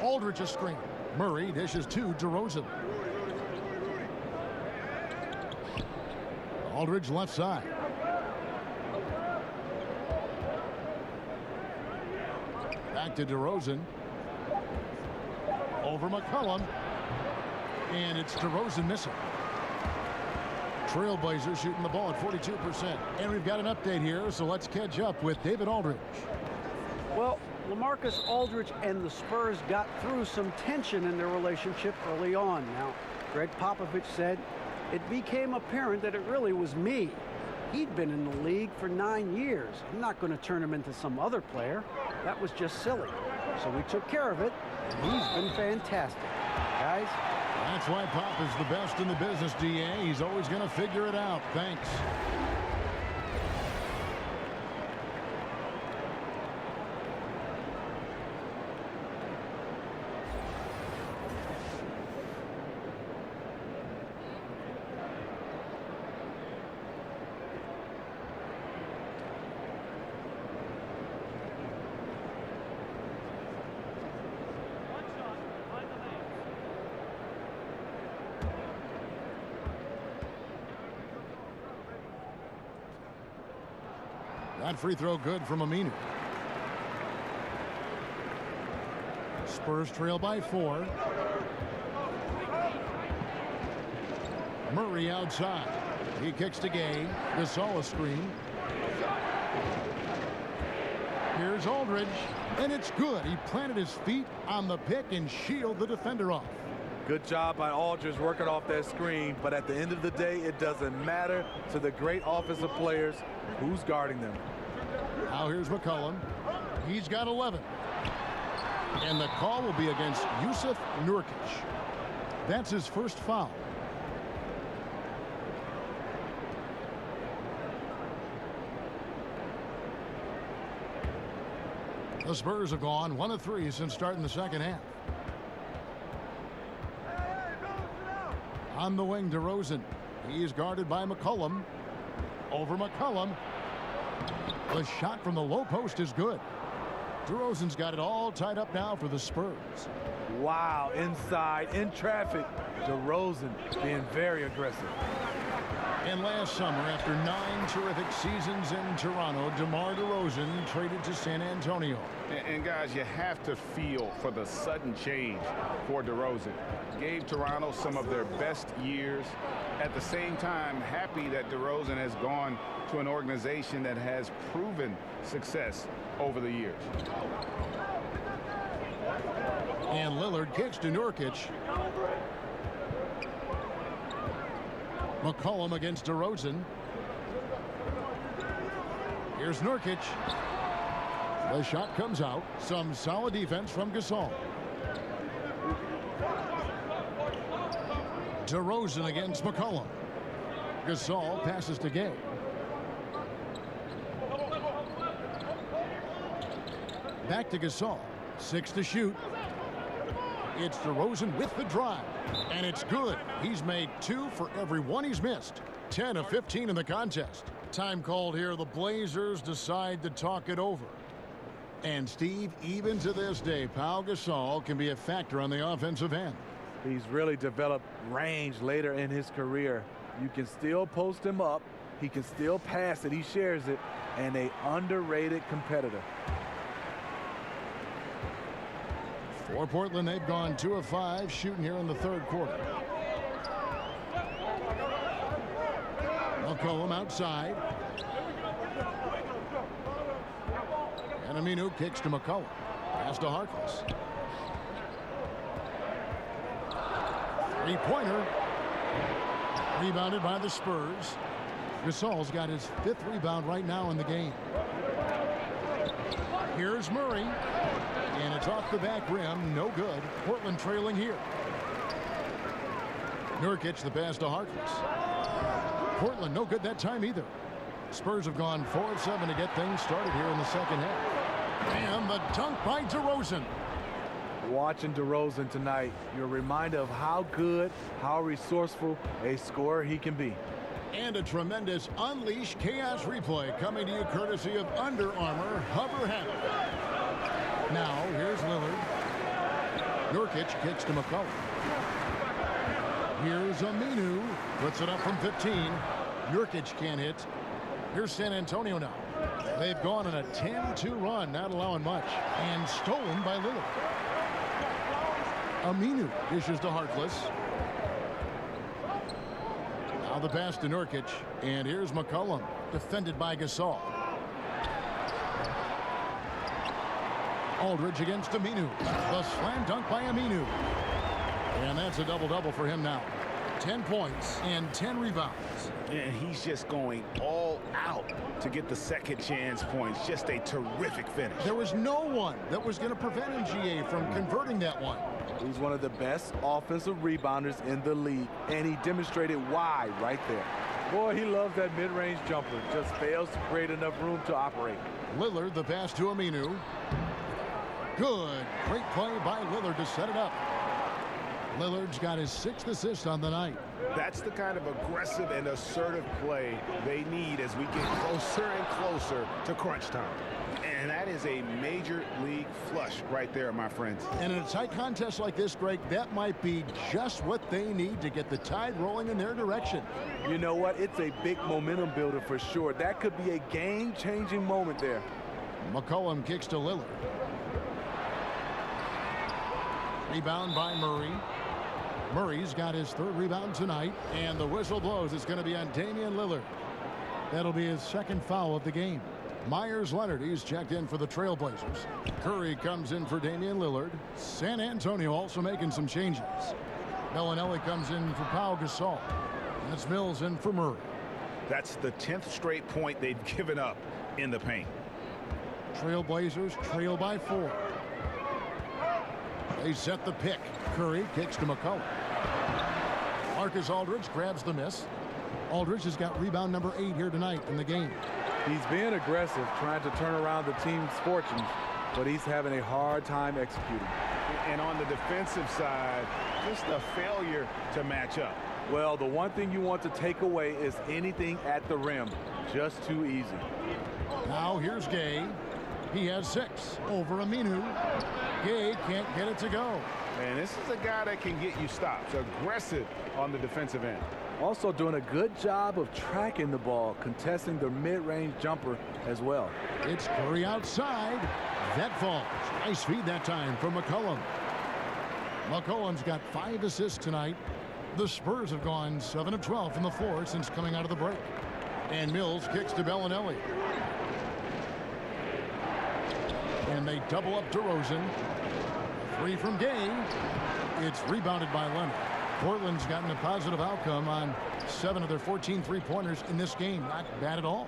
Aldridge a screen. Murray dishes to DeRozan. Aldridge left side. Back to DeRozan. Over McCollum. And it's DeRozan missing. Trailblazers shooting the ball at 42%. And we've got an update here, so let's catch up with David Aldridge. Well, LaMarcus Aldridge and the Spurs got through some tension in their relationship early on. Now, Greg Popovich said it became apparent that it really was me. He'd been in the league for 9 years. I'm not going to turn him into some other player. That was just silly. So we took care of it, and he's been fantastic. Guys, that's why Pop is the best in the business, DA. He's always going to figure it out. Thanks. That free throw good from Aminu. Spurs trail by 4. Murray outside. He kicks to Gay. Gasol a screen. Here's Aldridge. And it's good. He planted his feet on the pick and shielded the defender off. Good job by Aldridge working off that screen, but at the end of the day, it doesn't matter to the great offensive players who's guarding them. Now here's McCollum. He's got 11. And the call will be against Yusuf Nurkic. That's his first foul. The Spurs have gone 1 of 3 since starting the second half. On the wing, DeRozan. He's guarded by McCollum. Over McCollum. The shot from the low post is good. DeRozan's got it all tied up now for the Spurs. Wow, inside, in traffic. DeRozan being very aggressive. And last summer, after 9 terrific seasons in Toronto, DeMar DeRozan traded to San Antonio. And guys, you have to feel for the sudden change for DeRozan. Gave Toronto some of their best years. At the same time, happy that DeRozan has gone to an organization that has proven success over the years. And Lillard kicks to Nurkic. McCollum against DeRozan. Here's Nurkic. The shot comes out. Some solid defense from Gasol. DeRozan against McCollum. Gasol passes to Gay. Back to Gasol. 6 to shoot. It's DeRozan with the drive. And it's good. He's made 2 for every 1 he's missed. 10 of 15 in the contest. Time called here. The Blazers decide to talk it over. And Steve, even to this day, Pau Gasol can be a factor on the offensive end. He's really developed range later in his career. You can still post him up. He can still pass it. He shares it. And an underrated competitor. For Portland, they've gone 2 of 5 shooting here in the third quarter. McCollum outside. And Aminu kicks to McCollum. Pass to Harkless. Three-pointer. Rebounded by the Spurs. Gasol's got his 5th rebound right now in the game. Here's Murray. And it's off the back rim. No good. Portland trailing here. Nurkic, the pass to Harkless. Portland, no good that time either. Spurs have gone 4 of 7 to get things started here in the second half. And the dunk by DeRozan. Watching DeRozan tonight, you're reminded of how good, how resourceful a scorer he can be. And a tremendous Unleash Chaos replay coming to you courtesy of Under Armour Hover Hammer. Now, here's Lillard. Nurkic kicks to McCollum. Here's Aminu. Puts it up from 15. Nurkic can't hit. Here's San Antonio now. They've gone on a 10-2 run, not allowing much. And stolen by Lillard. Aminu dishes to Harkless. Now the pass to Nurkic. And here's McCollum. Defended by Gasol. Aldridge against Aminu. The slam dunk by Aminu. And that's a double-double for him now. 10 points and 10 rebounds. And he's just going all out to get the second chance points. Just a terrific finish. There was no one that was going to prevent him, GA, from converting that one. He's one of the best offensive rebounders in the league, and he demonstrated why right there. Boy, he loves that mid-range jumper. Just fails to create enough room to operate. Lillard, the pass to Aminu. Good. Great play by Lillard to set it up. Lillard's got his 6th assist on the night. That's the kind of aggressive and assertive play they need as we get closer and closer to crunch time. And that is a major league flush right there, my friends. And in a tight contest like this, Greg, that might be just what they need to get the tide rolling in their direction. You know what? It's a big momentum builder for sure. That could be a game-changing moment there. McCollum kicks to Lillard. Rebound by Murray. Murray's got his 3rd rebound tonight, and the whistle blows. It's going to be on Damian Lillard. That'll be his 2nd foul of the game. Myers Leonard, he's checked in for the Trailblazers. Curry comes in for Damian Lillard. San Antonio also making some changes. Bellinelli comes in for Pau Gasol. That's Mills in for Murray. That's the 10th straight point they've given up in the paint. Trailblazers trail by 4. They set the pick. Curry kicks to McCollum. Marcus Aldridge grabs the miss. Aldridge has got rebound number 8 here tonight in the game. He's being aggressive, trying to turn around the team's fortunes, but he's having a hard time executing. And on the defensive side, just a failure to match up. Well, the one thing you want to take away is anything at the rim. Just too easy. Now here's Gay. He has 6 over Aminu. Gay can't get it to go. And this is a guy that can get you stops. Aggressive on the defensive end. Also doing a good job of tracking the ball, contesting the mid-range jumper as well. It's Curry outside. That falls. Nice feed that time from McCollum. McCollum's got 5 assists tonight. The Spurs have gone 7 of 12 from the floor since coming out of the break. And Mills kicks to Bellinelli. And they double up DeRozan. 3 from Gay. It's rebounded by Leonard. Portland's gotten a positive outcome on 7 of their 14 three-pointers in this game. Not bad at all.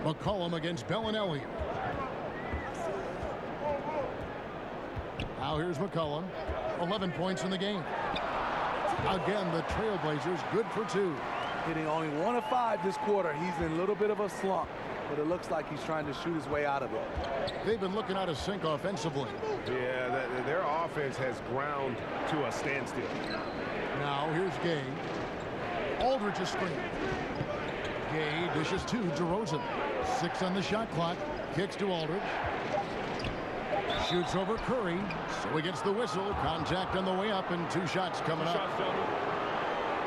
McCollum against Bellinelli. Now here's McCollum. 11 points in the game. Again, the Trailblazers good for 2. Hitting only 1 of 5 this quarter. He's in a little bit of a slump, but it looks like he's trying to shoot his way out of it. They've been looking out of sync offensively. Yeah, their offense has ground to a standstill. Now here's Gay. Aldridge is screened. Gay dishes to DeRozan. 6 on the shot clock. Kicks to Aldridge. Shoots over Curry. So he gets the whistle. Contact on the way up and 2 shots coming up.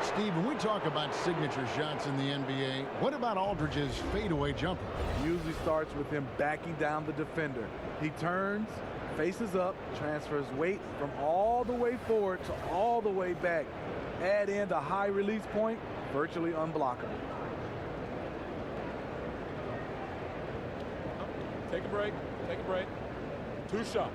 Steve, when we talk about signature shots in the NBA, what about Aldridge's fadeaway jumper? Usually starts with him backing down the defender. He turns, faces up, transfers weight from all the way forward to all the way back. Add in the high release point, virtually unblockable. Take a break. Take a break. 2 shots.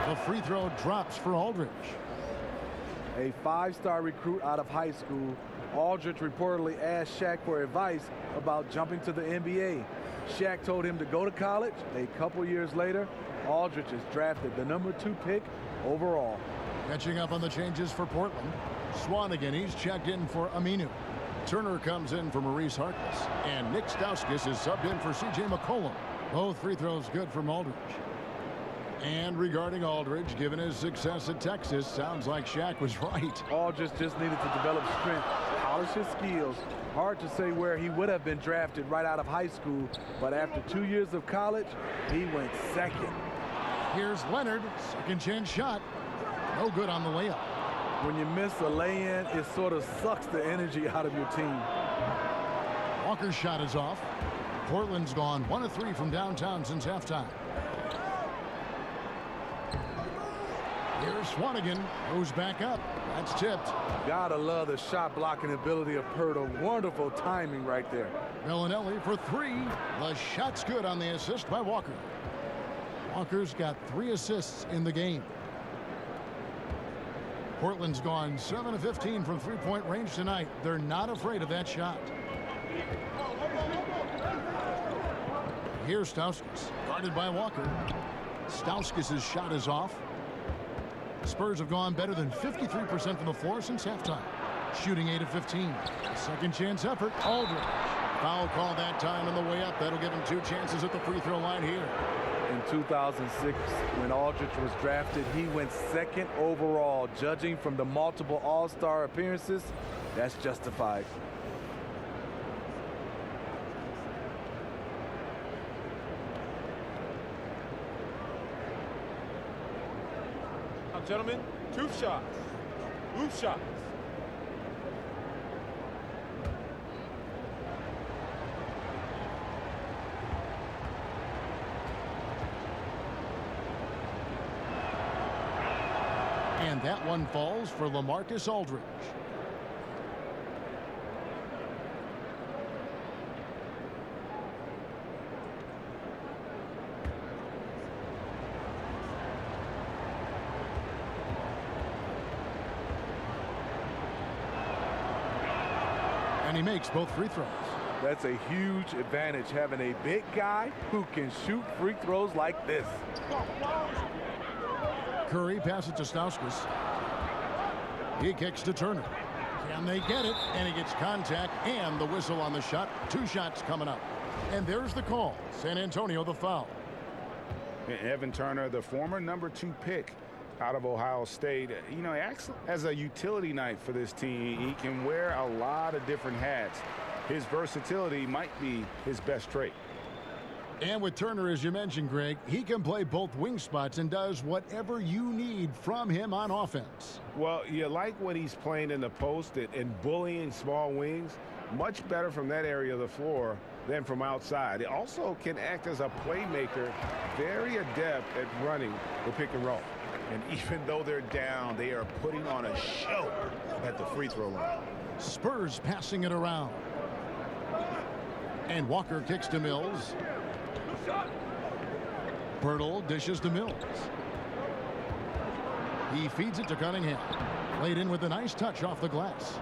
The free throw drops for Aldridge. A 5-star recruit out of high school, Aldridge reportedly asked Shaq for advice about jumping to the NBA. Shaq told him to go to college. A couple years later, Aldridge is drafted the #2 pick overall. Catching up on the changes for Portland. Swanigan, he's checked in for Aminu. Turner comes in for Maurice Harkless. And Nick Stauskas is subbed in for C.J. McCollum. Both free throws good from Aldridge. And regarding Aldridge, given his success at Texas, sounds like Shaq was right. Aldridge just needed to develop strength, polish his skills. Hard to say where he would have been drafted right out of high school, but after 2 years of college, he went second. Here's Leonard, second chance shot. No good on the layup. When you miss a lay-in, it sort of sucks the energy out of your team. Walker's shot is off. Portland's gone 1 of 3 from downtown since halftime. Here's Swanigan, goes back up. That's tipped. Gotta love the shot blocking ability of Pirtle. Wonderful timing right there. Bellinelli for 3. The shot's good on the assist by Walker. Walker's got 3 assists in the game. Portland's gone 7 of 15 from three-point range tonight. They're not afraid of that shot. Here's Stauskas, guarded by Walker. Stauskas' shot is off. Spurs have gone better than 53% from the floor since halftime. Shooting 8 of 15. Second chance effort, Aldridge. Foul call that time on the way up. That'll give him 2 chances at the free throw line here. In 2006, when Aldridge was drafted, he went second overall. Judging from the multiple All-Star appearances, that's justified. Now, gentlemen, 2 shots. Loop shots. And that one falls for LaMarcus Aldridge. And he makes both free throws. That's a huge advantage, having a big guy who can shoot free throws like this. Curry passes to Stauskas. He kicks to Turner. Can they get it? And he gets contact and the whistle on the shot. 2 shots coming up. And there's the call. San Antonio the foul. Evan Turner, the former #2 pick out of Ohio State, you know, he acts as a utility knife for this team. He can wear a lot of different hats. His versatility might be his best trait. And with Turner, as you mentioned, Greg, he can play both wing spots and does whatever you need from him on offense. Well, you like what he's playing in the post and bullying small wings. Much better from that area of the floor than from outside. He also can act as a playmaker, very adept at running the pick and roll. And even though they're down, they are putting on a show at the free throw line. Spurs passing it around. And Walker kicks to Mills. Pirtle dishes to Mills. He feeds it to Cunningham. Laid in with a nice touch off the glass.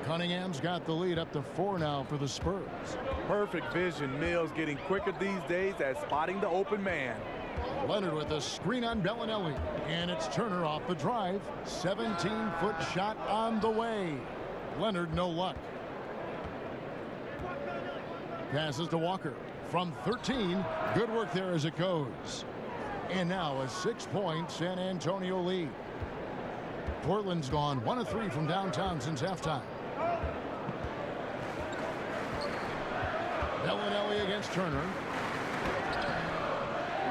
Cunningham's got the lead up to 4 now for the Spurs. Perfect vision. Mills getting quicker these days at spotting the open man. Leonard with a screen on Bellinelli. And it's Turner off the drive. 17-foot shot on the way. Leonard, no luck. Passes to Walker. From 13, good work there as it goes. And now a 6-point San Antonio lead. Portland's gone 1 of 3 from downtown since halftime. Bellinelli against Turner.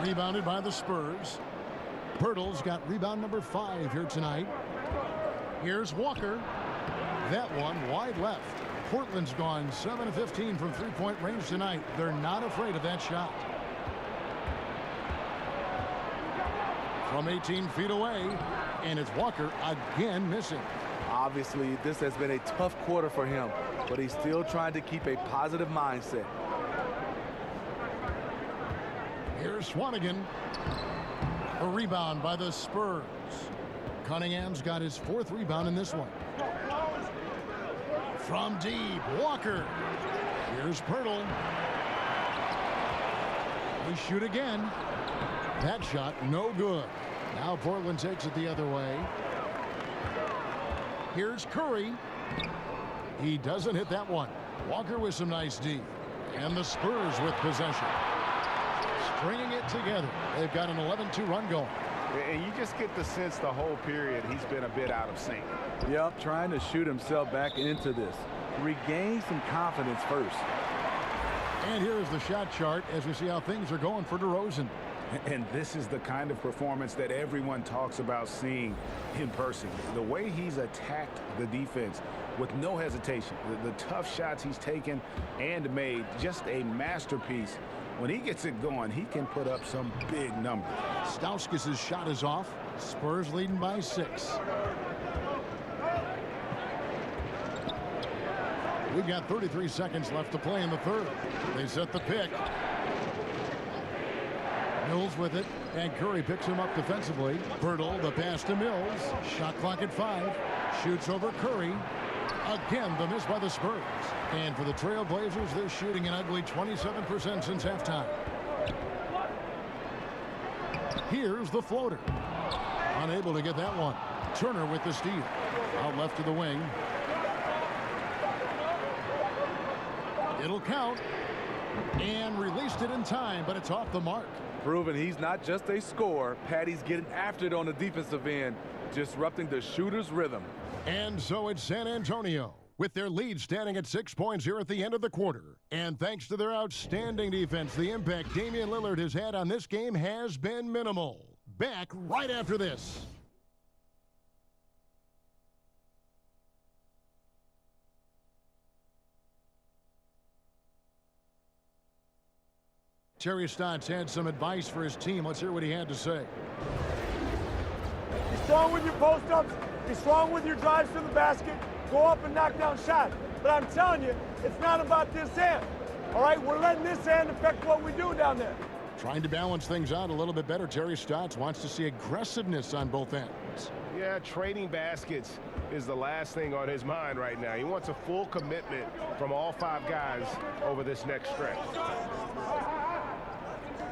Rebounded by the Spurs. Pirtle's got rebound number 5 here tonight. Here's Walker. That one wide left. Portland's gone 7 of 15 from three-point range tonight. They're not afraid of that shot. From 18 feet away, and it's Walker again missing. Obviously, this has been a tough quarter for him, but he's still trying to keep a positive mindset. Here's Swanigan. A rebound by the Spurs. Cunningham's got his 4th rebound in this one. From deep, Walker. Here's Pirtle. They shoot again. That shot, no good. Now Portland takes it the other way. Here's Curry. He doesn't hit that one. Walker with some nice D. And the Spurs with possession. Stringing it together. They've got an 11-2 run going. And you just get the sense the whole period he's been a bit out of sync. Yep, trying to shoot himself back into this. Regain some confidence first. And here's the shot chart as we see how things are going for DeRozan. And this is the kind of performance that everyone talks about seeing in person. The way he's attacked the defense with no hesitation. The tough shots he's taken and made, just a masterpiece. When he gets it going, he can put up some big numbers. Stauskas' shot is off. Spurs leading by 6. We've got 33 seconds left to play in the 3rd. They set the pick. Mills with it, and Curry picks him up defensively. Pirtle, the pass to Mills. Shot clock at 5. Shoots over Curry. Again, the miss by the Spurs. And for the Trailblazers, they're shooting an ugly 27% since halftime. Here's the floater. Unable to get that one. Turner with the steal. Out left to the wing. It'll count. And released it in time, but it's off the mark. Proving he's not just a scorer. Patty's getting after it on the defensive end, disrupting the shooter's rhythm. And so it's San Antonio, with their lead standing at 6 points here at the end of the quarter. And thanks to their outstanding defense, the impact Damian Lillard has had on this game has been minimal. Back right after this. Terry Stotts had some advice for his team. Let's hear what he had to say. Be strong with your post-ups. Be strong with your drives to the basket. Go up and knock down shots. But I'm telling you, it's not about this end. All right, we're letting this end affect what we do down there. Trying to balance things out a little bit better, Terry Stotts wants to see aggressiveness on both ends. Yeah, trading baskets is the last thing on his mind right now. He wants a full commitment from all 5 guys over this next stretch.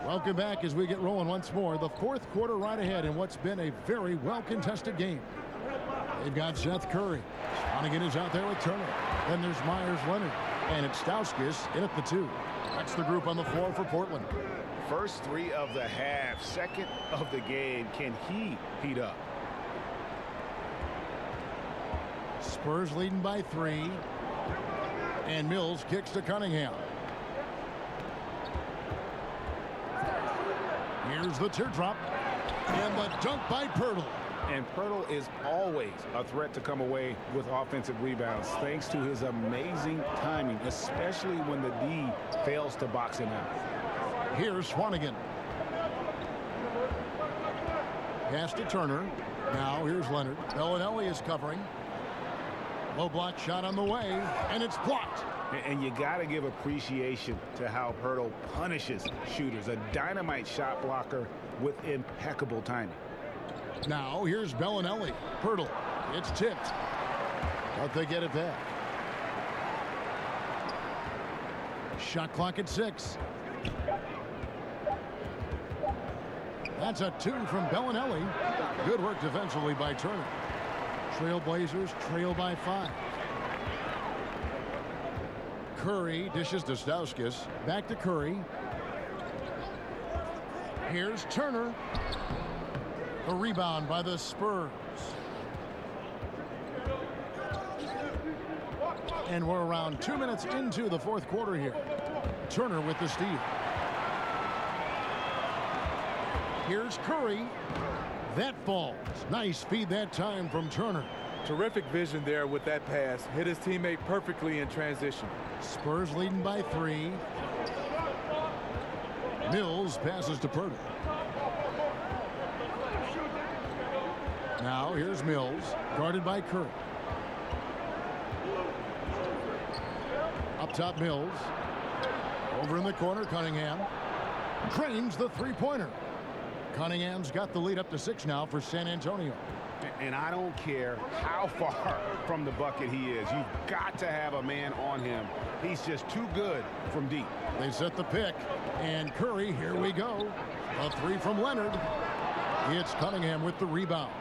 Welcome back as we get rolling once more. The 4th quarter right ahead in what's been a very well-contested game. They've got Seth Curry. Swanigan is out there with Turner. Then there's Myers Leonard. And it's Stauskas in at the 2. That's the group on the floor for Portland. First 3 of the half, 2nd of the game. Can he heat up? Spurs leading by 3. And Mills kicks to Cunningham. Here's the teardrop. And the dunk by Pirtle. And Pirtle is always a threat to come away with offensive rebounds thanks to his amazing timing, especially when the D fails to box him out. Here's Swanigan. Pass to Turner. Now here's Leonard. Bellinelli is covering. Low block shot on the way, and it's blocked. And you got to give appreciation to how Pirtle punishes shooters. A dynamite shot blocker with impeccable timing. Now here's Bellinelli. Pirtle. It's tipped. But they get it back. Shot clock at 6. That's a 2 from Bellinelli. Good work defensively by Turner. Trailblazers trail by 5. Curry dishes to Stauskas. Back to Curry. Here's Turner. A rebound by the Spurs. And we're around 2 minutes into the 4th quarter here. Turner with the steal. Here's Curry. That falls. Nice feed that time from Turner. Terrific vision there with that pass. Hit his teammate perfectly in transition. Spurs leading by 3. Mills passes to Pirtle. Now here's Mills, guarded by Curry. Up top Mills. Over in the corner, Cunningham. Drains the 3-pointer. Cunningham's got the lead up to 6 now for San Antonio. And I don't care how far from the bucket he is. You've got to have a man on him. He's just too good from deep. They set the pick. And Curry, here we go. A 3 from Leonard. It's Cunningham with the rebound.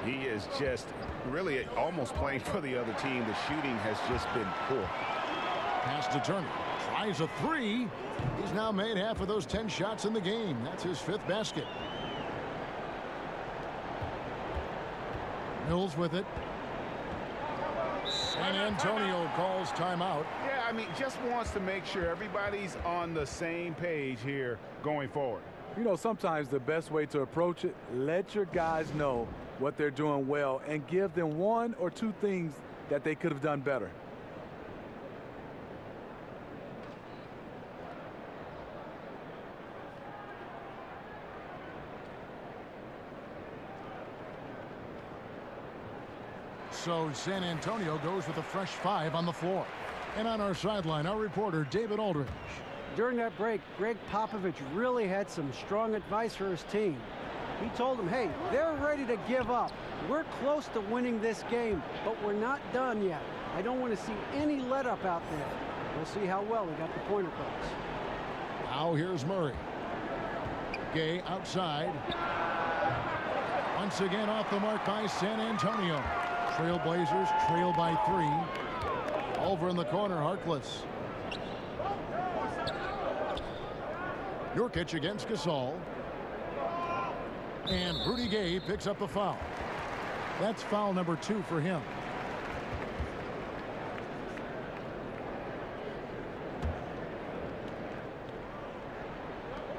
He is just really almost playing for the other team. The shooting has just been poor. Pass to Turner. Tries a 3. He's now made half of those 10 shots in the game. That's his 5th basket. Mills with it. San Antonio calls timeout. Yeah, I mean, just wants to make sure everybody's on the same page here going forward. You know, sometimes the best way to approach it, let your guys know what they're doing well and give them 1 or 2 things that they could have done better. So San Antonio goes with a fresh 5 on the floor. And on our sideline, our reporter, David Aldridge. During that break, Greg Popovich really had some strong advice for his team. He told them, hey, they're ready to give up. We're close to winning this game, but we're not done yet. I don't want to see any let up out there. We'll see how well he got the point across. Now here's Murray. Gay outside. Once again off the mark by San Antonio. Trailblazers trail by 3. Over in the corner, Harkless. Nurkic against Gasol. And Rudy Gay picks up the foul. That's foul number 2 for him.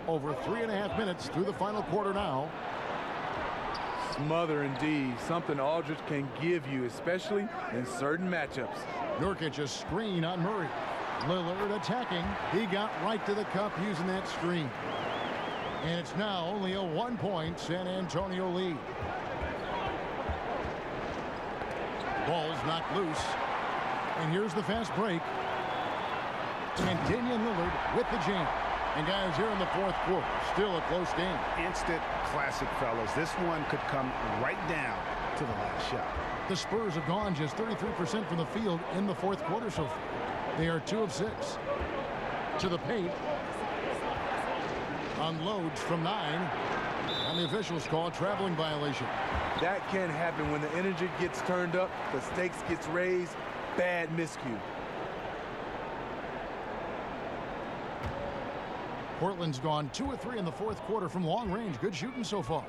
Over 3.5 minutes through the final quarter now. Smother indeed, something Aldridge can give you, especially in certain matchups. Nurkic a screen on Murray. Lillard attacking. He got right to the cup using that screen. And it's now only a 1-point San Antonio lead. Ball's knocked loose. And here's the fast break. And Damian Lillard with the jam. And guys, here in the 4th quarter, still a close game. Instant classic, fellas. This one could come right down to the last shot. The Spurs have gone just 33% from the field in the 4th quarter so far. They are 2 of 6. To the paint. Unloads from 9. And the officials call a traveling violation. That can happen when the energy gets turned up, the stakes gets raised. Bad miscue. Portland's gone 2 of 3 in the 4th quarter from long range. Good shooting so far.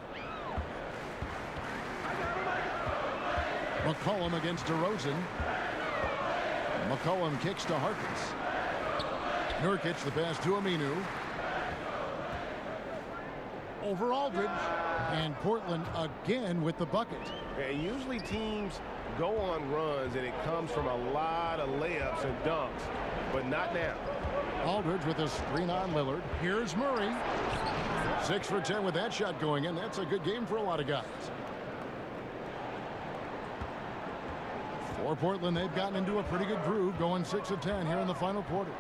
McCollum against DeRozan. McCollum kicks to Harkins. Nurkic the pass to Aminu. Over Aldridge. And Portland again with the bucket. And usually teams go on runs and it comes from a lot of layups and dunks, but not now. Aldridge with a screen on Lillard. Here's Murray. 6 for 10 with that shot going in. That's a good game for a lot of guys. For Portland, they've gotten into a pretty good groove, going 6 of 10 here in the final quarter.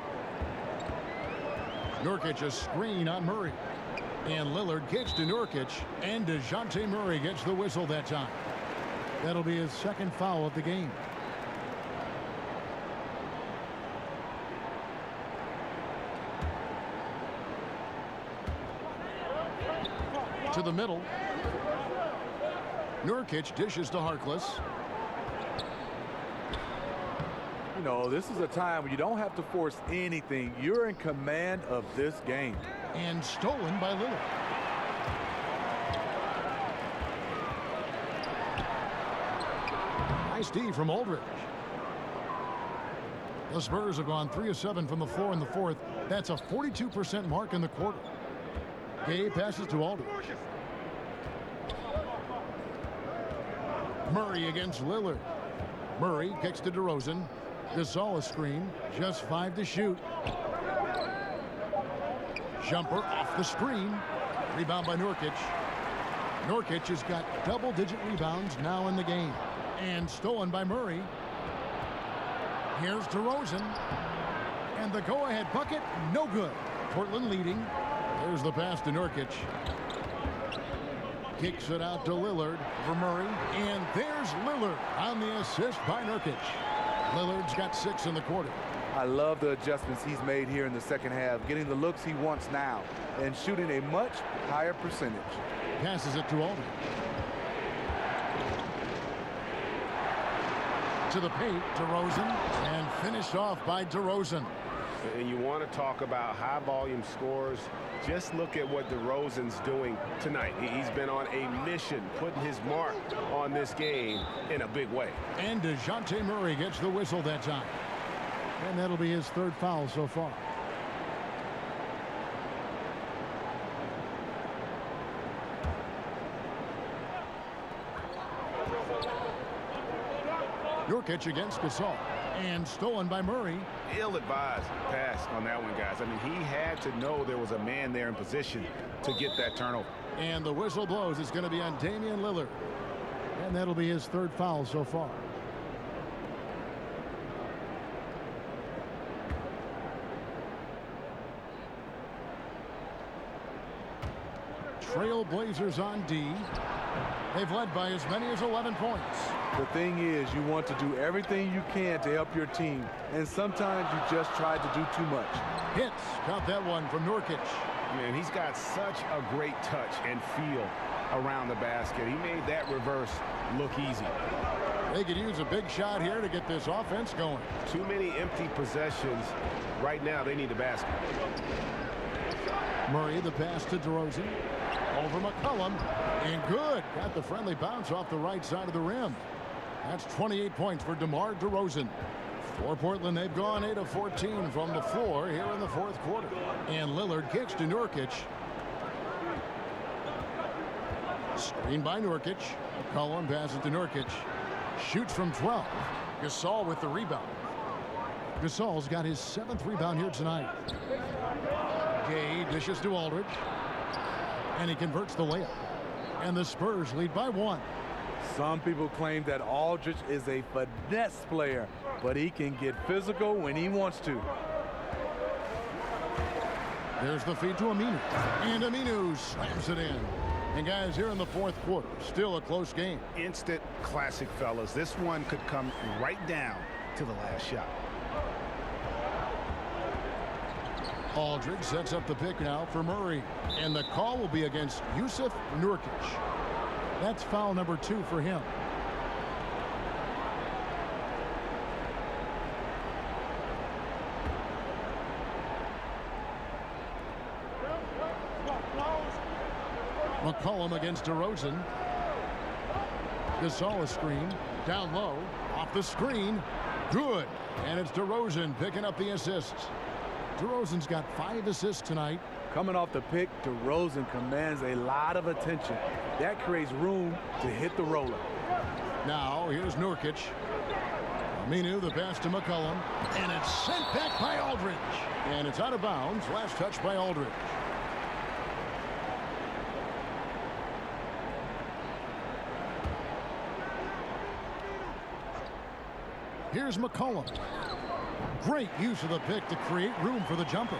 Nurkic a screen on Murray. And Lillard kicks to Nurkic. And DeJounte Murray gets the whistle that time. That'll be his 2nd foul of the game. To the middle. Nurkic dishes to Harkless. You know, this is a time when you don't have to force anything. You're in command of this game. And stolen by Lillard. Nice D from Aldridge. The Spurs have gone 3 of 7 from the floor in the 4th. That's a 42% mark in the quarter. Gay passes to Aldridge. Murray against Lillard. Murray kicks to DeRozan. Gasol a screen. Just 5 to shoot. Jumper off the screen. Rebound by Nurkic. Nurkic has got double-digit rebounds now in the game. And stolen by Murray. Here's DeRozan. And the go-ahead bucket, no good. Portland leading. There's the pass to Nurkic. Kicks it out to Lillard for Murray. And there's Lillard on the assist by Nurkic. Lillard's got 6 in the quarter. I love the adjustments he's made here in the second half, getting the looks he wants now and shooting a much higher percentage. Passes it to Aldridge. To the paint, DeRozan, and finished off by DeRozan. And you want to talk about high volume scores. Just look at what DeRozan's doing tonight. He's been on a mission, putting his mark on this game in a big way. And DeJounte Murray gets the whistle that time. And that'll be his 3rd foul so far. Nurkic against Gasol. And stolen by Murray. Ill-advised pass on that one, guys. I mean, he had to know there was a man there in position to get that turnover. And the whistle blows. It's going to be on Damian Lillard. And that'll be his 3rd foul so far. Trailblazers on D. They've led by as many as 11 points. The thing is, you want to do everything you can to help your team, and sometimes you just try to do too much. Hits. Caught that one from Nurkic. Man, he's got such a great touch and feel around the basket. He made that reverse look easy. They could use a big shot here to get this offense going. Too many empty possessions. Right now, they need a basket. Murray, the pass to DeRozan. Over McCollum. And good. Got the friendly bounce off the right side of the rim. That's 28 points for DeMar DeRozan. For Portland, they've gone 8 of 14 from the floor here in the 4th quarter. And Lillard kicks to Nurkic. Screen by Nurkic. McCollum passes to Nurkic. Shoots from 12. Gasol with the rebound. Gasol's got his 7th rebound here tonight. Gay dishes to Aldridge. And he converts the layup. And the Spurs lead by 1. Some people claim that Aldridge is a finesse player, but he can get physical when he wants to. There's the feed to Aminu. And Aminu slams it in. And guys, here in the 4th quarter, still a close game. Instant classic, fellas. This one could come right down to the last shot. Aldridge sets up the pick now for Murray. And the call will be against Yusuf Nurkic. That's foul number 2 for him. McCollum against DeRozan. Gasol a screen. Down low. Off the screen. Good. And it's DeRozan picking up the assists. DeRozan's got 5 assists tonight. Coming off the pick, DeRozan commands a lot of attention. That creates room to hit the roller. Now, here's Nurkic. Aminu, the pass to McCollum. And it's sent back by Aldridge. And it's out of bounds. Last touch by Aldridge. Here's McCollum. Great use of the pick to create room for the jumper.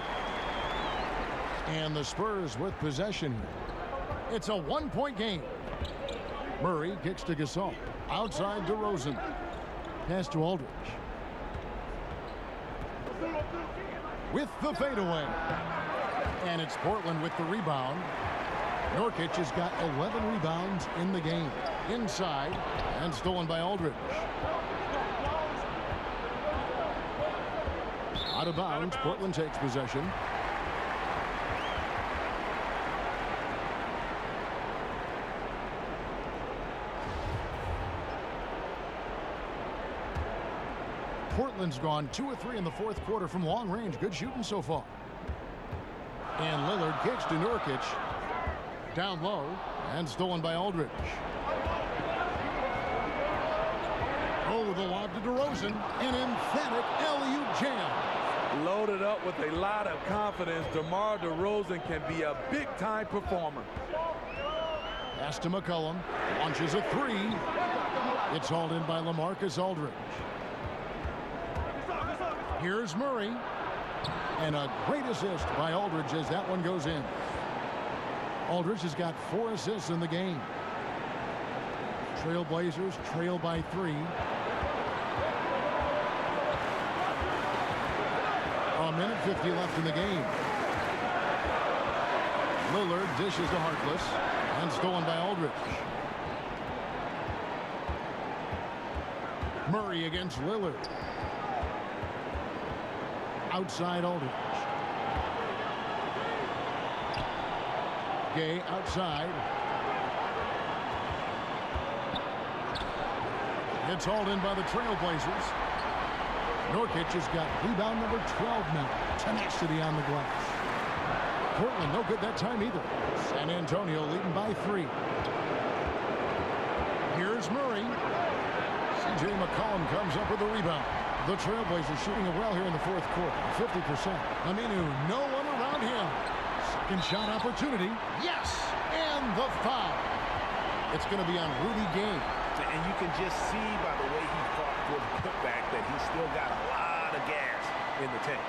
And the Spurs with possession. It's a 1-point game. Murray kicks to Gasol. Outside DeRozan. Pass to Aldridge. With the fadeaway. And it's Portland with the rebound. Nurkic has got 11 rebounds in the game. Inside. And stolen by Aldridge. Out of bounds. Portland takes possession. Portland's gone 2 of 3 in the 4th quarter from long range. Good shooting so far. And Lillard kicks to Nurkic. Down low and stolen by Aldridge. Oh, the lob to DeRozan. An emphatic alley-oop jam. Loaded up with a lot of confidence. DeMar DeRozan can be a big-time performer. Pass to McCollum. Launches a 3. It's hauled in by LaMarcus Aldridge. Here's Murray. And a great assist by Aldridge as that one goes in. Aldridge has got 4 assists in the game. Trailblazers trail by 3. A minute 50 left in the game. Lillard dishes to Harkless and stolen by Aldridge. Murray against Lillard. Outside Aldridge. Gay outside. It's hauled in by the Trailblazers. Nurkic has got rebound number 12 now. Tenacity on the glass. Portland no good that time either. San Antonio leading by 3. Here's Murray. C.J. McCollum comes up with the rebound. The Trailblazers shooting it well here in the fourth quarter. 50%. Aminu, no one around him. Second shot opportunity. Yes! And the foul. It's going to be on Rudy Gay. And you can just see by the way he fought for the putback that he's still got a lot of gas in the tank.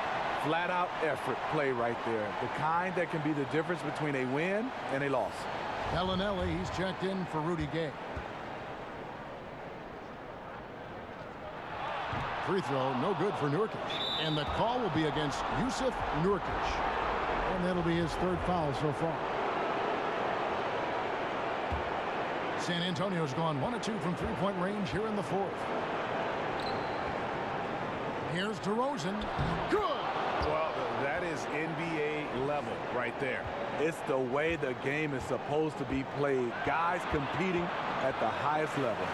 Flat-out effort play right there. The kind that can be the difference between a win and a loss. Bellinelli, he's checked in for Rudy Gay. Free throw, no good for Nurkic. And the call will be against Yusuf Nurkic. And that'll be his 3rd foul so far. San Antonio's gone 1 of 2 from 3-point range here in the 4th. Here's DeRozan. Good! Well, that is NBA level right there. It's the way the game is supposed to be played. Guys competing at the highest level.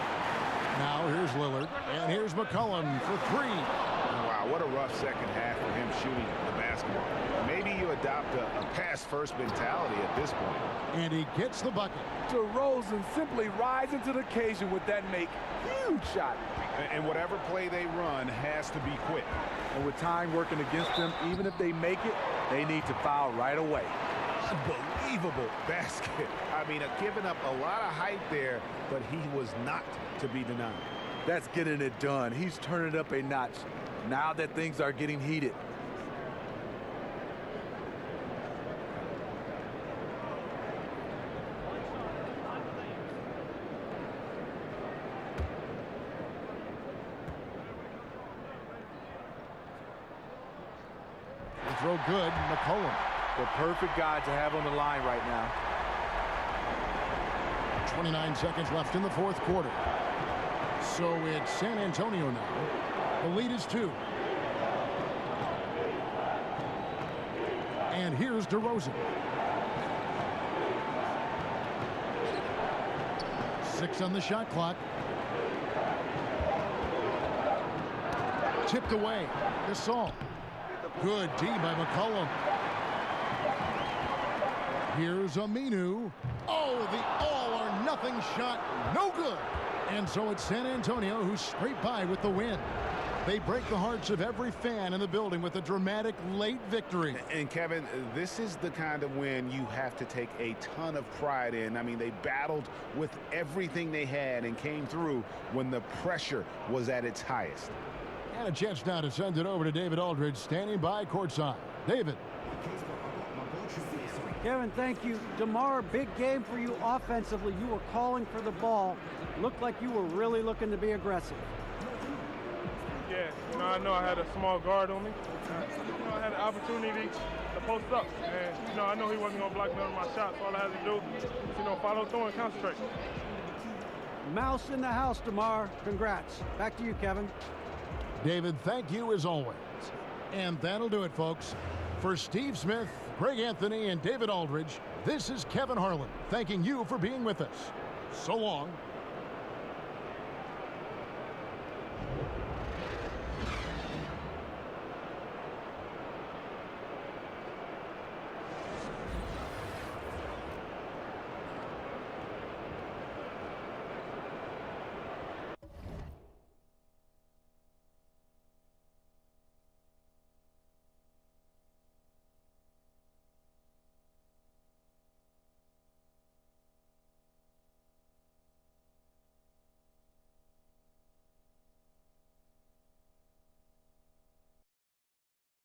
Now here's Lillard, and here's McCollum for 3. Wow, what a rough second half for him shooting the basketball. Maybe you adopt a pass-first mentality at this point. And he gets the bucket. DeRozan simply rises to the occasion with that huge shot. And whatever play they run has to be quick. And with time working against them, even if they make it, they need to foul right away. Unbelievable basket. I mean, giving up a lot of height there, but he was not to be denied. That's getting it done. He's turning it up a notch now that things are getting heated. Throw good, McCollum. The perfect guy to have on the line right now. 29 seconds left in the 4th quarter. So it's San Antonio now. The lead is 2. And here's DeRozan. 6 on the shot clock. Tipped away. Gasol. Good D by McCollum. Here's Aminu. Oh, the all-or-nothing shot. No good. And so it's San Antonio who scraped by with the win. They break the hearts of every fan in the building with a dramatic late victory. And Kevin, this is the kind of win you have to take a ton of pride in. I mean, they battled with everything they had and came through when the pressure was at its highest. And a chance now to send it over to David Aldridge, standing by courtside. David. Kevin, thank you. DeMar, big game for you offensively. You were calling for the ball. Looked like you were really looking to be aggressive. Yeah, I know I had a small guard on me. I had an opportunity to post up. And, I know he wasn't going to block none of my shots. All I had to do was, follow through and concentrate. Mouse in the house, DeMar. Congrats. Back to you, Kevin. David, thank you as always. And that'll do it, folks. For Steve Smith, Greg Anthony, and David Aldridge, this is Kevin Harlan thanking you for being with us. So long.